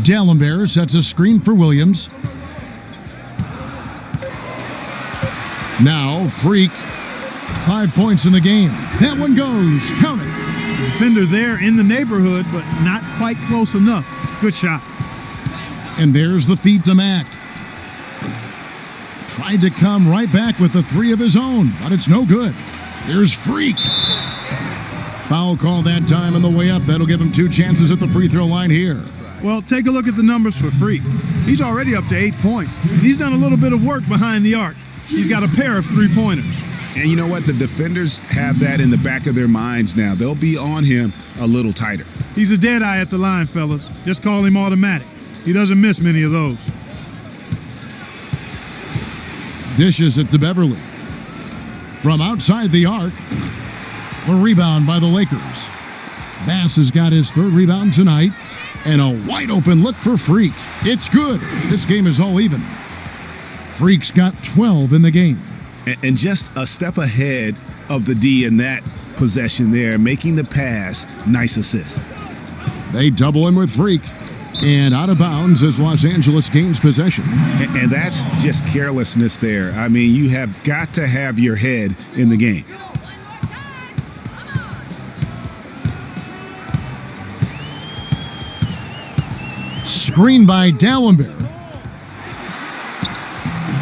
D'Alembert sets a screen for Williams. Now Freak, 5 points in the game. That one goes. Count it. Defender there in the neighborhood, but not quite close enough. Good shot. And there's the feed to Mack. Tried to come right back with the 3 of his own, but it's no good. Here's Freak. Foul call that time on the way up. That'll give him 2 chances at the free throw line here. Well, take a look at the numbers for Freak. He's already up to 8 points. He's done a little bit of work behind the arc. He's got a pair of 3-pointers. And you know what? The defenders have that in the back of their minds now. They'll be on him a little tighter. He's a dead eye at the line, fellas. Just call him automatic. He doesn't miss many of those. Dishes it to Beverly. From outside the arc, the rebound by the Lakers. Bass has got his third rebound tonight, and a wide open look for Freak. It's good. This game is all even. Freak's got 12 in the game. And just a step ahead of the D in that possession there, making the pass. Nice assist. They double him with Freak. And out of bounds as Los Angeles gains possession. And that's just carelessness there. I mean, you have got to have your head in the game. Screen by Dallenberg.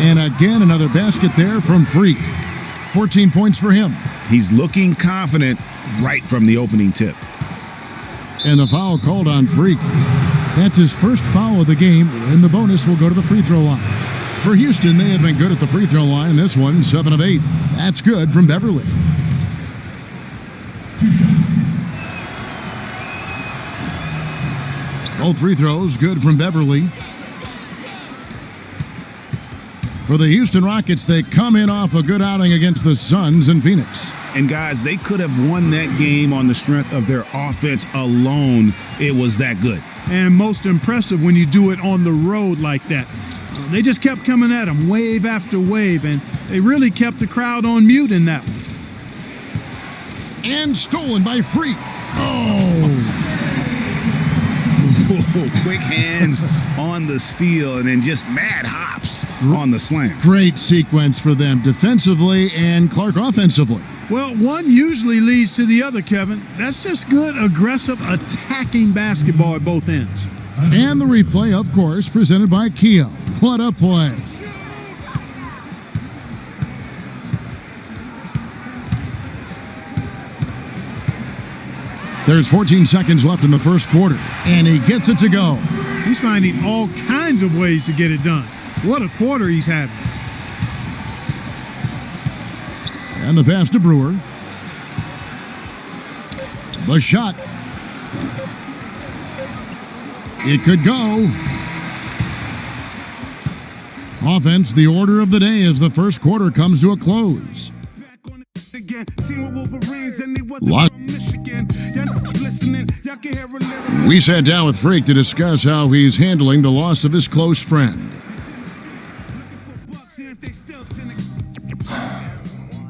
And again, another basket there from Freak. 14 points for him. He's looking confident right from the opening tip. And the foul called on Freak. That's his first foul of the game, and the bonus will go to the free throw line. For Houston, they have been good at the free throw line. This one, 7 of 8. That's good from Beverly. Both free throws good from Beverly. For the Houston Rockets, they come in off a good outing against the Suns in Phoenix. And guys, they could have won that game on the strength of their offense alone. It was that good. And most impressive when you do it on the road like that. They just kept coming at them, wave after wave, and they really kept the crowd on mute in that one. And stolen by Freak. Oh! Quick hands on the steal, and then just mad hops on the slam. Great sequence for them defensively and Clark offensively. Well, one usually leads to the other, Kevin. That's just good, aggressive, attacking basketball at both ends. And the replay, of course, presented by Kia. What a play. There's 14 seconds left in the first quarter, and he gets it to go. He's finding all kinds of ways to get it done. What a quarter he's having. And the pass to Brewer. The shot. It could go. Offense, the order of the day as the first quarter comes to a close. We sat down with Freak to discuss how he's handling the loss of his close friend.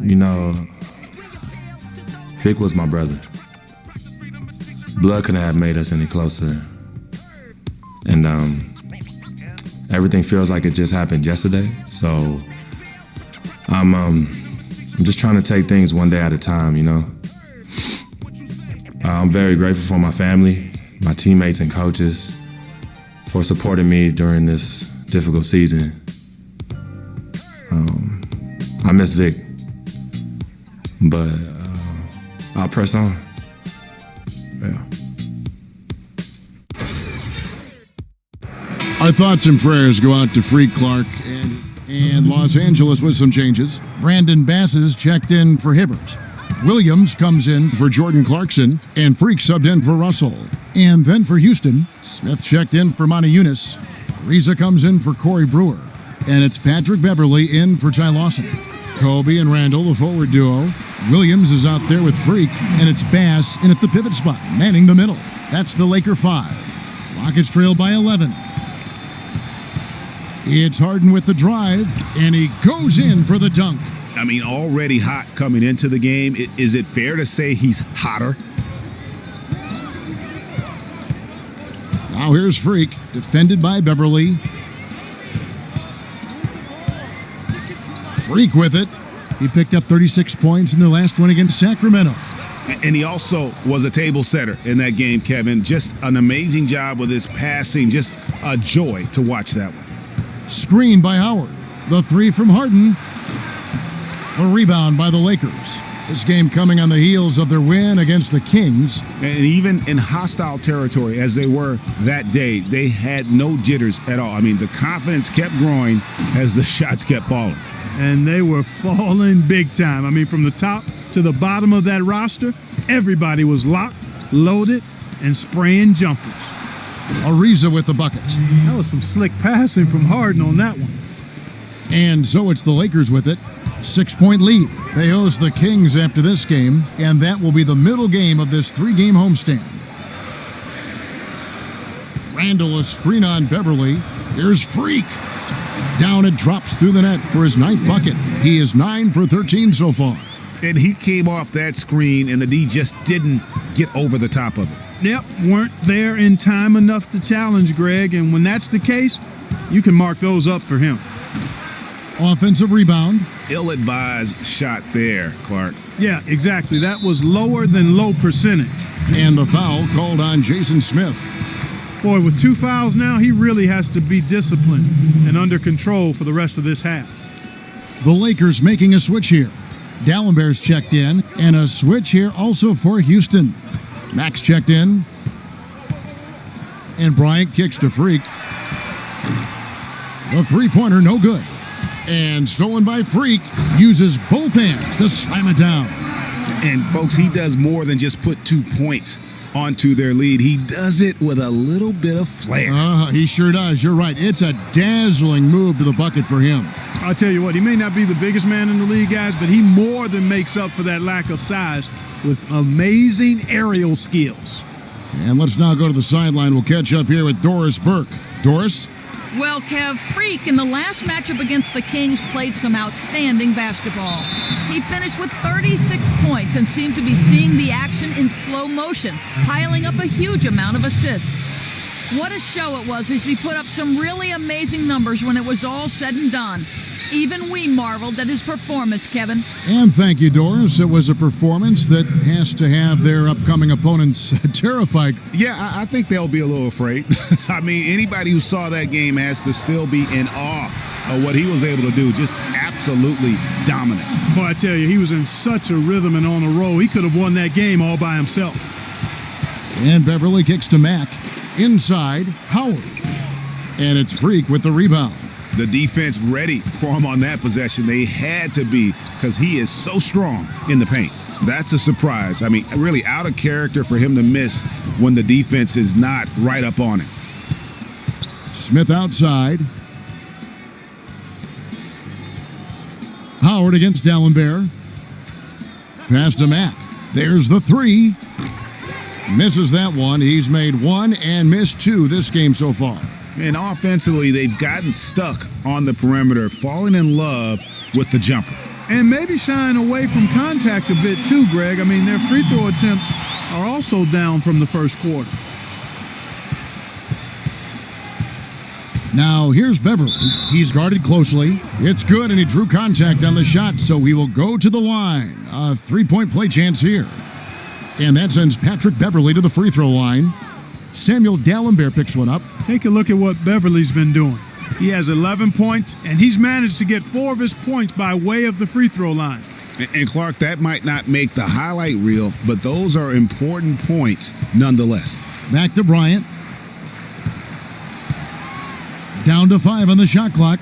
You know, Vic was my brother. Blood couldn't have made us any closer. And everything feels like it just happened yesterday. So I'm just trying to take things one day at a time, you know. I'm very grateful for my family, my teammates and coaches for supporting me during this difficult season. I miss Vic. But I'll press on. Yeah. Our thoughts and prayers go out to Freak Clark and Los Angeles with some changes. Brandon Basses checked in for Hibbert. Williams comes in for Jordan Clarkson, and Freak subbed in for Russell. And then for Houston, Smith checked in for Monty Eunice. Riza comes in for Corey Brewer. And it's Patrick Beverly in for Ty Lawson. Kobe and Randall, the forward duo. Williams is out there with Freak, and it's Bass in at the pivot spot, manning the middle. That's the Laker 5. Rockets trail by 11. It's Harden with the drive, and he goes in for the dunk. I mean, already hot coming into the game. Is it fair to say he's hotter? Now here's Freak, defended by Beverly. Freak with it. He picked up 36 points in their last one against Sacramento. And he also was a table setter in that game, Kevin. Just an amazing job with his passing. Just a joy to watch that one. Screen by Howard. The three from Harden. A rebound by the Lakers. This game coming on the heels of their win against the Kings. And even in hostile territory, as they were that day, they had no jitters at all. I mean, the confidence kept growing as the shots kept falling. And they were falling big time. I mean, from the top to the bottom of that roster, everybody was locked, loaded, and spraying jumpers. Ariza with the bucket. That was some slick passing from Harden on that one. And so it's the Lakers with it. 6-point lead. They host the Kings after this game, and that will be the middle game of this 3-game homestand. Randall, a screen on Beverly. Here's Freak. Down it drops through the net for his 9th bucket. He is 9 for 13 so far. And he came off that screen, and the D just didn't get over the top of it. Yep, weren't there in time enough to challenge Greg, and when that's the case, you can mark those up for him. Offensive rebound. Ill-advised shot there, Clark. Yeah, exactly. That was lower than low percentage. And the foul called on Jason Smith. Boy, with 2 fouls now, he really has to be disciplined and under control for the rest of this half. The Lakers making a switch here. Dallenberg's checked in, and a switch here also for Houston. Max checked in, and Bryant kicks to Freak. The three-pointer no good. And stolen by Freak, uses both hands to slam it down. And folks, he does more than just put 2 points onto their lead. He does it with a little bit of flair. He sure does. You're right. It's a dazzling move to the bucket for him. I'll tell you what, he may not be the biggest man in the league, guys, but he more than makes up for that lack of size with amazing aerial skills. And let's now go to the sideline. We'll catch up here with Doris Burke. Doris? Well, Kev, Freak in the last matchup against the Kings played some outstanding basketball. He finished with 36 points and seemed to be seeing the action in slow motion, piling up a huge amount of assists. What a show it was as he put up some really amazing numbers when it was all said and done. Even we marveled at his performance, Kevin. And thank you, Doris. It was a performance that has to have their upcoming opponents terrified. Yeah, I think they'll be a little afraid. I mean, anybody who saw that game has to still be in awe of what he was able to do. Just absolutely dominant. Boy, I tell you, he was in such a rhythm and on a roll. He could have won that game all by himself. And Beverly kicks to Mack. Inside, Howard. And it's Freak with the rebound. The defense ready for him on that possession. They had to be because he is so strong in the paint. That's a surprise. I mean, really out of character for him to miss when the defense is not right up on him. Smith outside. Howard against Dallenberg. Pass to Mack. There's the three. Misses that one. He's made one and missed two this game so far. And offensively, they've gotten stuck on the perimeter, falling in love with the jumper. And maybe shying away from contact a bit too, Greg. I mean, their free throw attempts are also down from the first quarter. Now here's Beverly. He's guarded closely. It's good, and he drew contact on the shot, so he will go to the line. A three-point play chance here. And that sends Patrick Beverly to the free throw line. Samuel Dallenberg picks one up. Take a look at what Beverly's been doing. He has 11 points, and he's managed to get 4 of his points by way of the free throw line. And Clark, that might not make the highlight reel, but those are important points nonetheless. Back to Bryant. Down to 5 on the shot clock.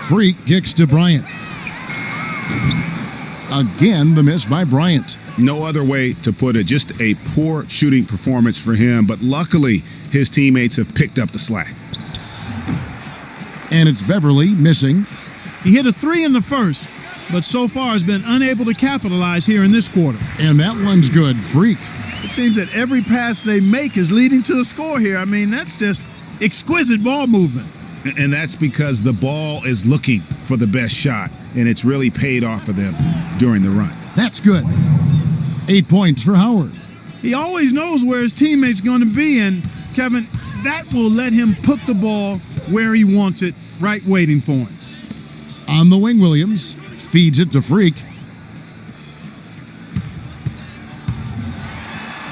Freak kicks to Bryant. Again, the miss by Bryant. No other way to put it. Just a poor shooting performance for him, but luckily his teammates have picked up the slack. And it's Beverly missing. He hit a 3 in the first, but so far has been unable to capitalize here in this quarter. And that one's good. Freak. It seems that every pass they make is leading to a score here. I mean, that's just exquisite ball movement. And that's because the ball is looking for the best shot, and it's really paid off for them during the run. That's good. 8 points for Howard. He always knows where his teammate's going to be, and Kevin, that will let him put the ball where he wants it, right waiting for him. On the wing, Williams feeds it to Freak.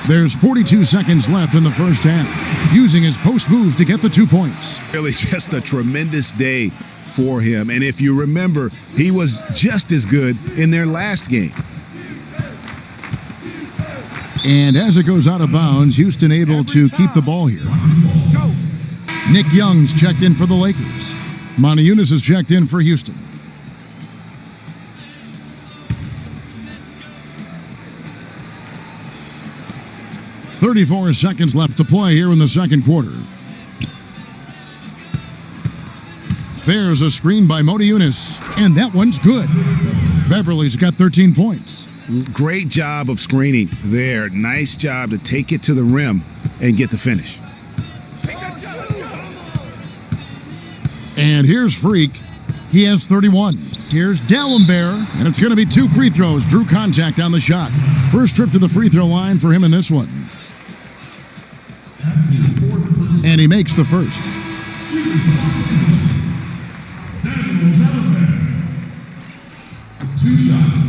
There's 42 seconds left in the first half, using his post move to get the 2 points. Really just a tremendous day for him. And if you remember, he was just as good in their last game. And as it goes out of bounds, Houston able to keep the ball here. Nick Young's checked in for the Lakers. Monty Eunice is checked in for Houston. .34 seconds left to play here in the second quarter. There's a screen by Modi Yunus, and that one's good. Beverly's got 13 points. Great job of screening there. Nice job to take it to the rim and get the finish. And here's Freak. He has 31. Here's D'Alembert, and it's going to be 2 free throws. Drew contact on the shot. First trip to the free throw line for him in this one. And he makes the first.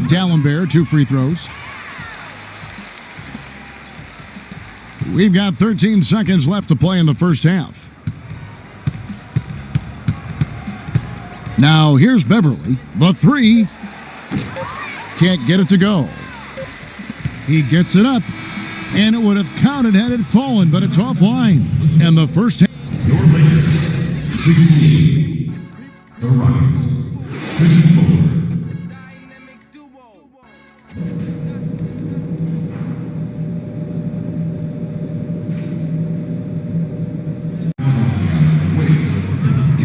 D'Alembert, 2 free throws. We've got 13 seconds left to play in the first half. Now here's Beverly. The 3. Can't get it to go. He gets it up, and it would have counted had it fallen, but it's offline. And the first half. Your Lakers, 68. The Rockets, 54.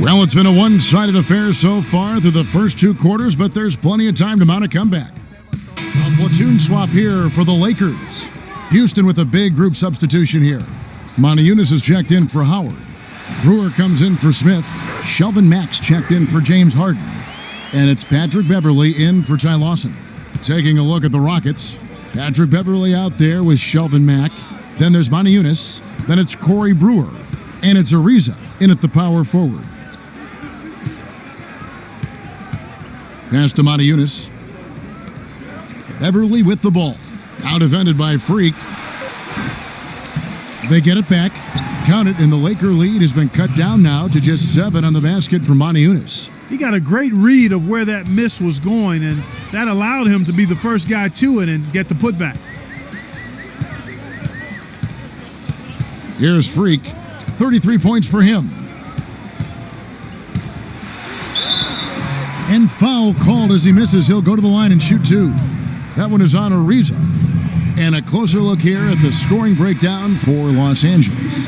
Well, it's been a one-sided affair so far through the first 2 quarters, but there's plenty of time to mount a comeback. A platoon swap here for the Lakers. Houston with a big group substitution here. Monty Yunus is checked in for Howard. Brewer comes in for Smith. Shelvin Max checked in for James Harden. And it's Patrick Beverly in for Ty Lawson. Taking a look at the Rockets. Patrick Beverly out there with Shelvin Mack. Then there's Monty Yunus. Then it's Corey Brewer. And it's Ariza in at the power forward. Pass to Monty Yunus. Beverly with the ball. Now defended by Freak. They get it back. Count it, and the Laker lead has been cut down now to just 7 on the basket from Monty Yunus. He got a great read of where that miss was going, and that allowed him to be the first guy to it and get the putback. Here's Freak. 33 points for him. And foul called as he misses. He'll go to the line and shoot 2. That one is on Ariza. And a closer look here at the scoring breakdown for Los Angeles.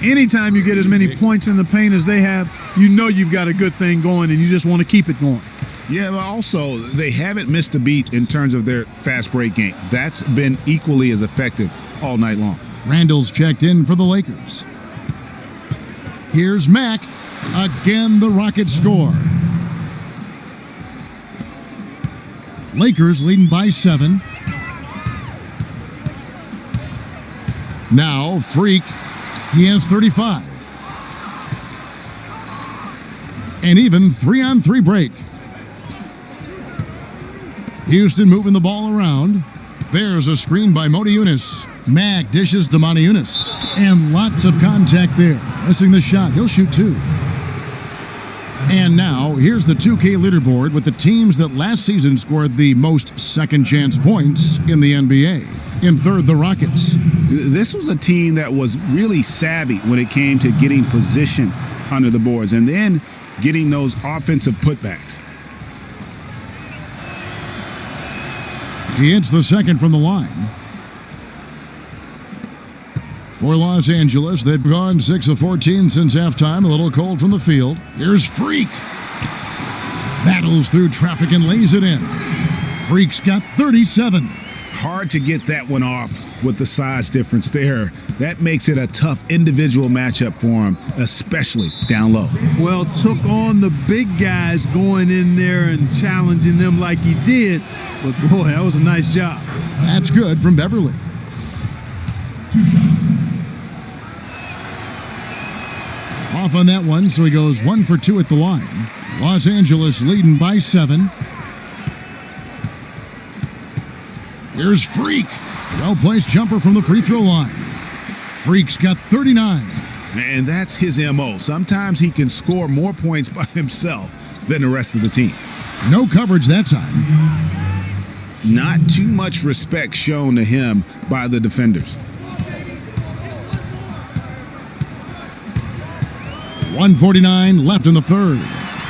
Anytime you get as many points in the paint as they have, you know you've got a good thing going and you just want to keep it going. Yeah, but also they haven't missed a beat in terms of their fast break game. That's been equally as effective all night long. Randall's checked in for the Lakers. Here's Mack. Again, the Rockets score. Lakers leading by 7. Now, Freak. He has 35. And even 3-on-3 break. Houston moving the ball around. There's a screen by Modi Yunus. Mack dishes to Monty Yunus. And lots of contact there. Missing the shot. He'll shoot 2. And now, here's the 2K leaderboard with the teams that last season scored the most second-chance points in the NBA. In third, the Rockets. This was a team that was really savvy when it came to getting position under the boards and then getting those offensive putbacks. He hits the second from the line. For Los Angeles, they've gone 6 of 14 since halftime. A little cold from the field. Here's Freak. Battles through traffic and lays it in. Freak's got 37. Hard to get that one off with the size difference there. That makes it a tough individual matchup for him, especially down low. Well, took on the big guys going in there and challenging them like he did. But boy, that was a nice job. That's good from Beverly. 2 shots. Off on that one, so he goes 1 for 2 at the line. Los Angeles leading by 7. Here's Freak. Well-placed jumper from the free throw line. Freak's got 39. And that's his MO. Sometimes he can score more points by himself than the rest of the team. No coverage that time. Not too much respect shown to him by the defenders. 1:49 left in the third.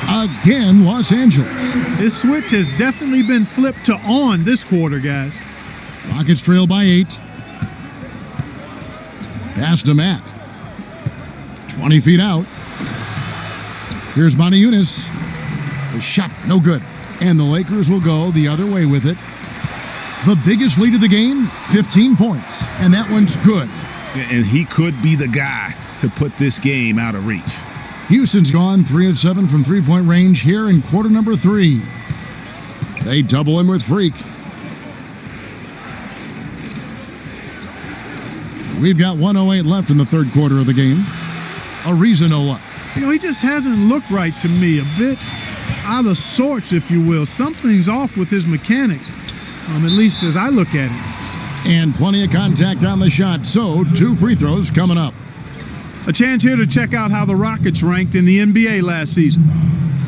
Again, Los Angeles. This switch has definitely been flipped to on this quarter, guys. Rockets trail by 8. Pass to Mack. 20 feet out. Here's Yunus. The shot, no good. And the Lakers will go the other way with it. The biggest lead of the game, 15 points. And that one's good. And he could be the guy to put this game out of reach. Houston's gone 3 of 7 from three-point range here in quarter number 3. They double him with Freak. We've got 1:08 left in the third quarter of the game. Ariza no luck. You know, he just hasn't looked right to me. A bit out of sorts, if you will. Something's off with his mechanics, at least as I look at it. And plenty of contact on the shot, so 2 free throws coming up. A chance here to check out how the Rockets ranked in the NBA last season.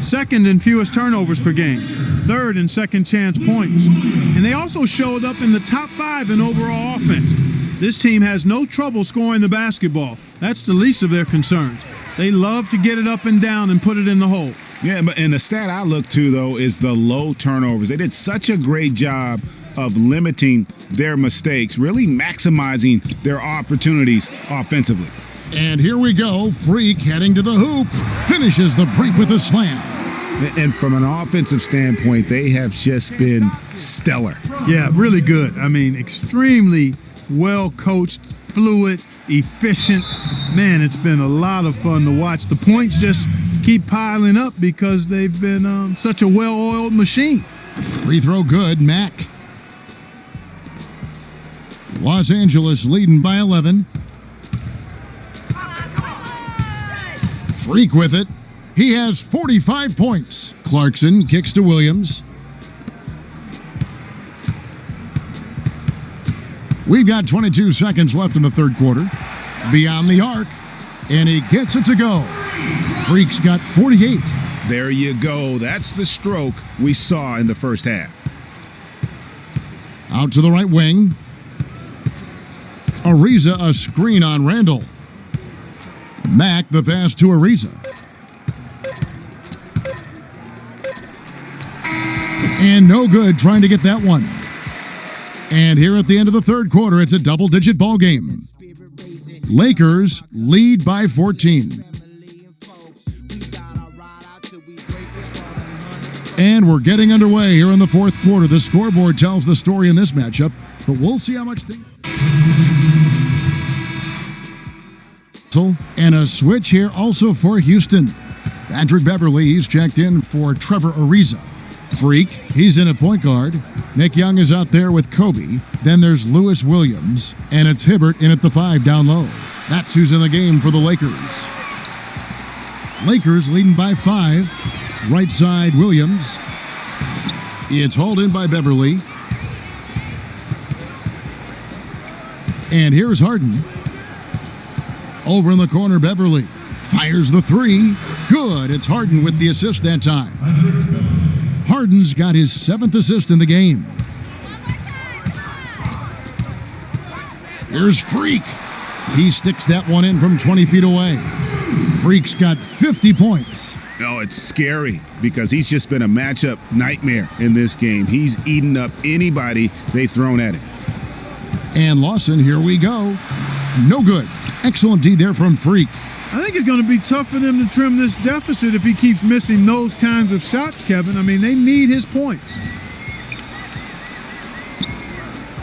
Second in fewest turnovers per game. Third in second chance points. And they also showed up in the top 5 in overall offense. This team has no trouble scoring the basketball. That's the least of their concerns. They love to get it up and down and put it in the hole. Yeah, and the stat I look to, though, is the low turnovers. They did such a great job of limiting their mistakes, really maximizing their opportunities offensively. And here we go. Freak heading to the hoop. Finishes the break with a slam. And from an offensive standpoint, they have just been stellar. Yeah, really good. I mean, extremely well coached, fluid, efficient. Man, it's been a lot of fun to watch. The points just keep piling up because they've been such a well-oiled machine. Free throw good, Mac. Los Angeles leading by 11. Freak with it. He has 45 points. Clarkson kicks to Williams. We've got 22 seconds left in the third quarter. Beyond the arc, and he gets it to go. Freak's got 48. There you go. That's the stroke we saw in the first half. Out to the right wing. Ariza a screen on Randall. Mack the pass to Ariza. And no good trying to get that one. And here at the end of the third quarter, it's a double-digit ball game. Lakers lead by 14. And we're getting underway here in the fourth quarter. The scoreboard tells the story in this matchup, but we'll see how much things... And a switch here also for Houston. Patrick Beverly, he's checked in for Trevor Ariza. Freak, he's in at point guard. Nick Young is out there with Kobe. Then there's Lewis Williams, and it's Hibbert in at the 5 down low. That's who's in the game for the Lakers. Lakers leading by 5. Right side, Williams. It's hauled in by Beverly. And here's Harden. Over in the corner, Beverly fires the 3. Good. It's Harden with the assist that time. Harden's got his 7th assist in the game. Here's Freak. He sticks that one in from 20 feet away. Freak's got 50 points. No, it's scary because he's just been a matchup nightmare in this game. He's eaten up anybody they've thrown at him. And Lawson, here we go. No good. Excellent D there from Freak. I think it's going to be tough for them to trim this deficit if he keeps missing those kinds of shots, Kevin. I mean, they need his points.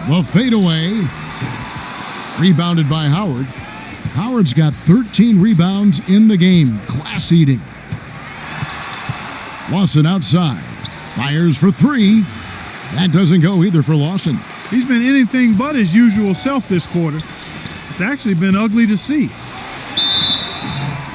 The fadeaway. Rebounded by Howard. Howard's got 13 rebounds in the game. Class eating. Lawson outside. Fires for 3. That doesn't go either for Lawson. He's been anything but his usual self this quarter. It's actually been ugly to see.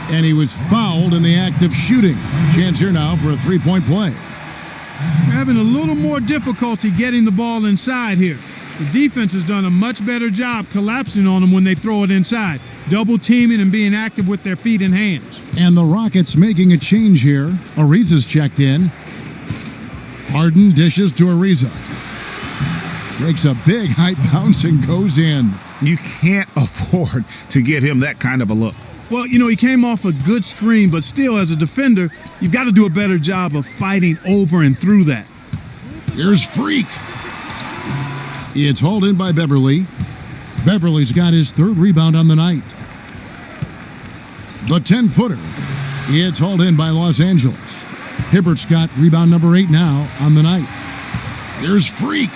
And he was fouled in the act of shooting. Chance here now for a 3-point play. They're having a little more difficulty getting the ball inside here. The defense has done a much better job collapsing on them when they throw it inside, double teaming and being active with their feet and hands. And the Rockets making a change here. Ariza's checked in. Harden dishes to Ariza. Breaks a big high bounce and goes in. You can't afford to give him that kind of a look. Well, you know, he came off a good screen, but still, as a defender, you've got to do a better job of fighting over and through that. Here's Freak. It's hauled in by Beverly. Beverly's got his 3rd rebound on the night. The 10-footer It's hauled in by Los Angeles. Hibbert's got rebound number 8 now on the night. Here's Freak.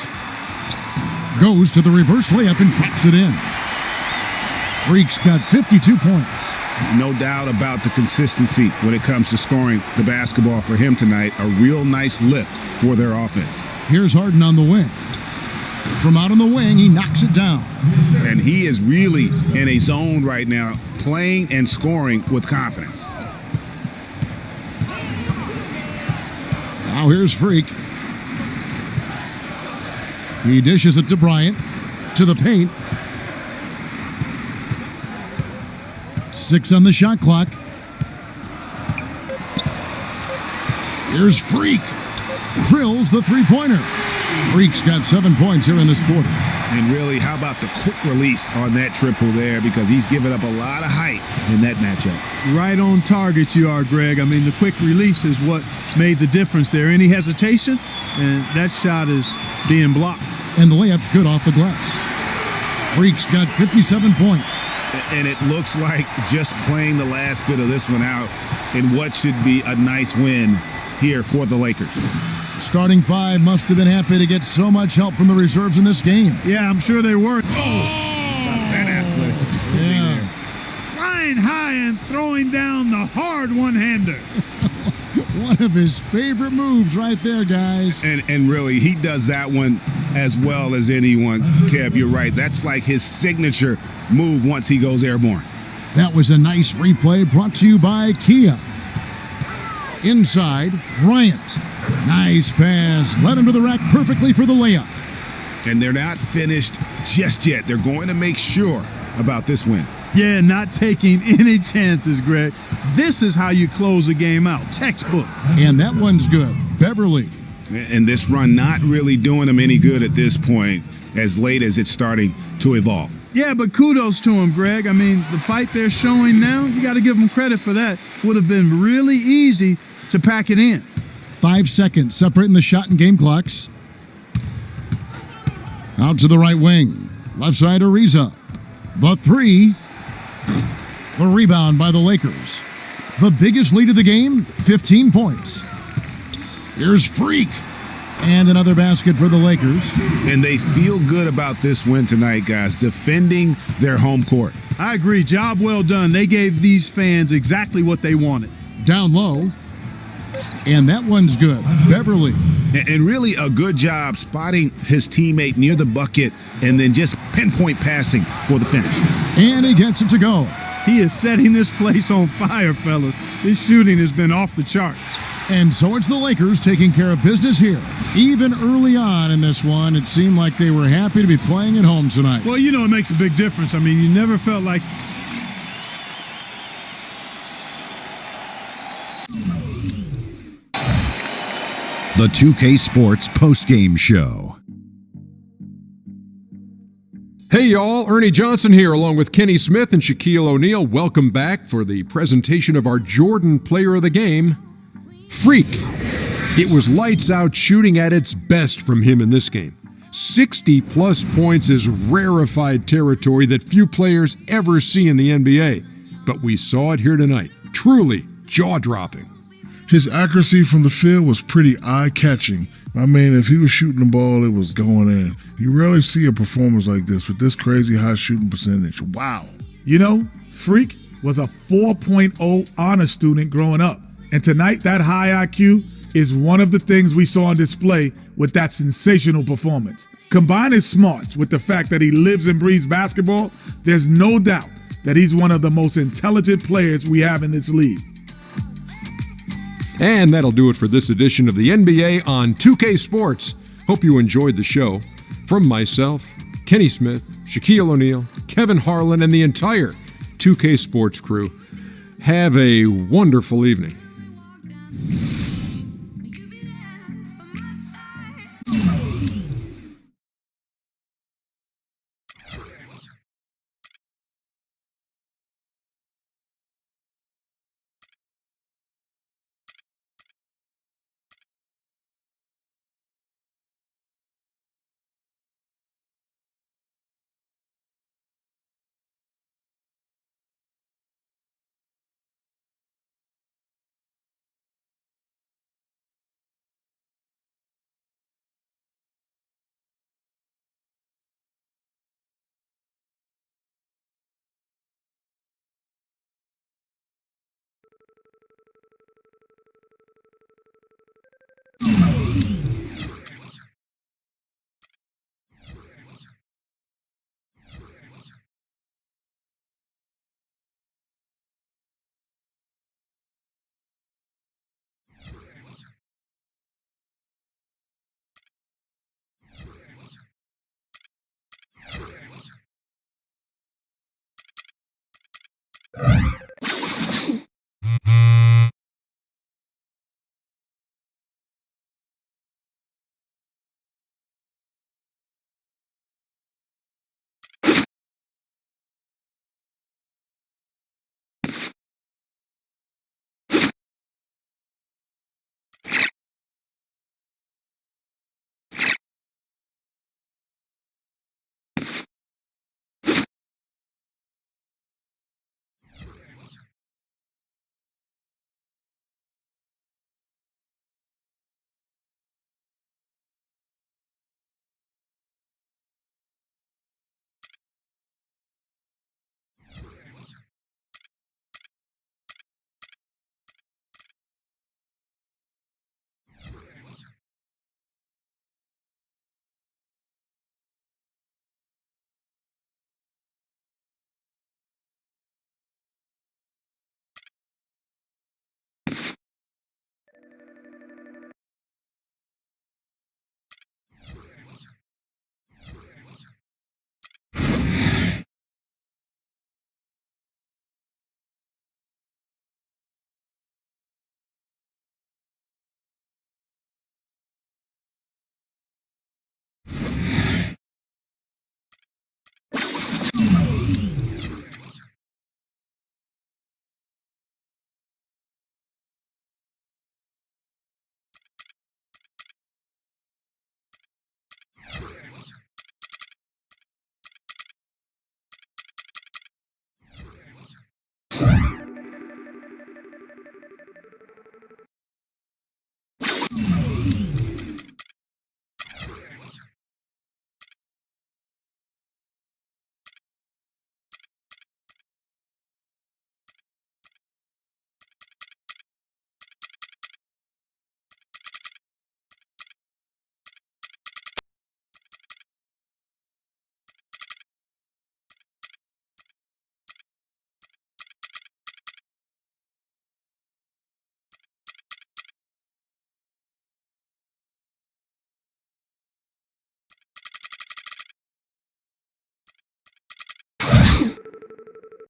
Goes to the reverse layup and traps it in. Freak's got 52 points. No doubt about the consistency when it comes to scoring the basketball for him tonight. A real nice lift for their offense. Here's Harden on the wing. From out on the wing, he knocks it down. And he is really in a zone right now, playing and scoring with confidence. Now here's Freak. He dishes it to Bryant. To the paint. 6 on the shot clock. Here's Freak. Drills the three-pointer. Freak's got 7 points here in this quarter. And really, how about the quick release on that triple there? Because he's given up a lot of height in that matchup. Right on target you are, Greg. I mean, the quick release is what made the difference there. Any hesitation, and that shot is being blocked. And the layup's good off the glass. Freak's got 57 points. And it looks like just playing the last bit of this one out in what should be a nice win here for the Lakers. Starting 5 must have been happy to get so much help from the reserves in this game. Yeah, I'm sure they were. That athletic. Flying high and throwing down the hard one-hander. One of his favorite moves right there, guys. And really, he does that one as well as anyone. Kev, you're right. That's like his signature move once he goes airborne. That was a nice replay brought to you by Kia. Inside, Bryant. Nice pass. Led him to the rack perfectly for the layup. And they're not finished just yet. They're going to make sure about this win. Yeah, not taking any chances, Greg. This is how you close a game out. Textbook. And that one's good. Beverly. And this run not really doing them any good at this point, as late as it's starting to evolve. Yeah, but kudos to him, Greg. I mean, the fight they're showing now, you got to give them credit for that. Would have been really easy to pack it in. 5 seconds separating the shot and game clocks. Out to the right wing. Left side of Rica. The 3. The rebound by the Lakers. The biggest lead of the game, 15 points. Here's Freak. And another basket for the Lakers. And they feel good about this win tonight, guys, defending their home court. I agree. Job well done. They gave these fans exactly what they wanted. Down low. And that one's good. Beverly. And really a good job spotting his teammate near the bucket and then just pinpoint passing for the finish. And he gets it to go. He is setting this place on fire, fellas. His shooting has been off the charts. And so it's the Lakers taking care of business here. Even early on in this one, it seemed like they were happy to be playing at home tonight. Well, you know, it makes a big difference. I mean, you never felt like... The 2K Sports postgame show. Hey y'all, Ernie Johnson here along with Kenny Smith and Shaquille O'Neal. Welcome back for the presentation of our Jordan Player of the Game, Freak. It was lights out shooting at its best from him in this game. 60-plus points is rarefied territory that few players ever see in the NBA. But we saw it here tonight. Truly jaw-dropping. His accuracy from the field was pretty eye-catching. I mean, if he was shooting the ball, it was going in. You rarely see a performance like this with this crazy high shooting percentage. Wow. You know, Freak was a 4.0 honor student growing up. And tonight, that high IQ is one of the things we saw on display with that sensational performance. Combine his smarts with the fact that he lives and breathes basketball, there's no doubt that he's one of the most intelligent players we have in this league. And that'll do it for this edition of the NBA on 2K Sports. Hope you enjoyed the show. From myself, Kenny Smith, Shaquille O'Neal, Kevin Harlan, and the entire 2K Sports crew, have a wonderful evening.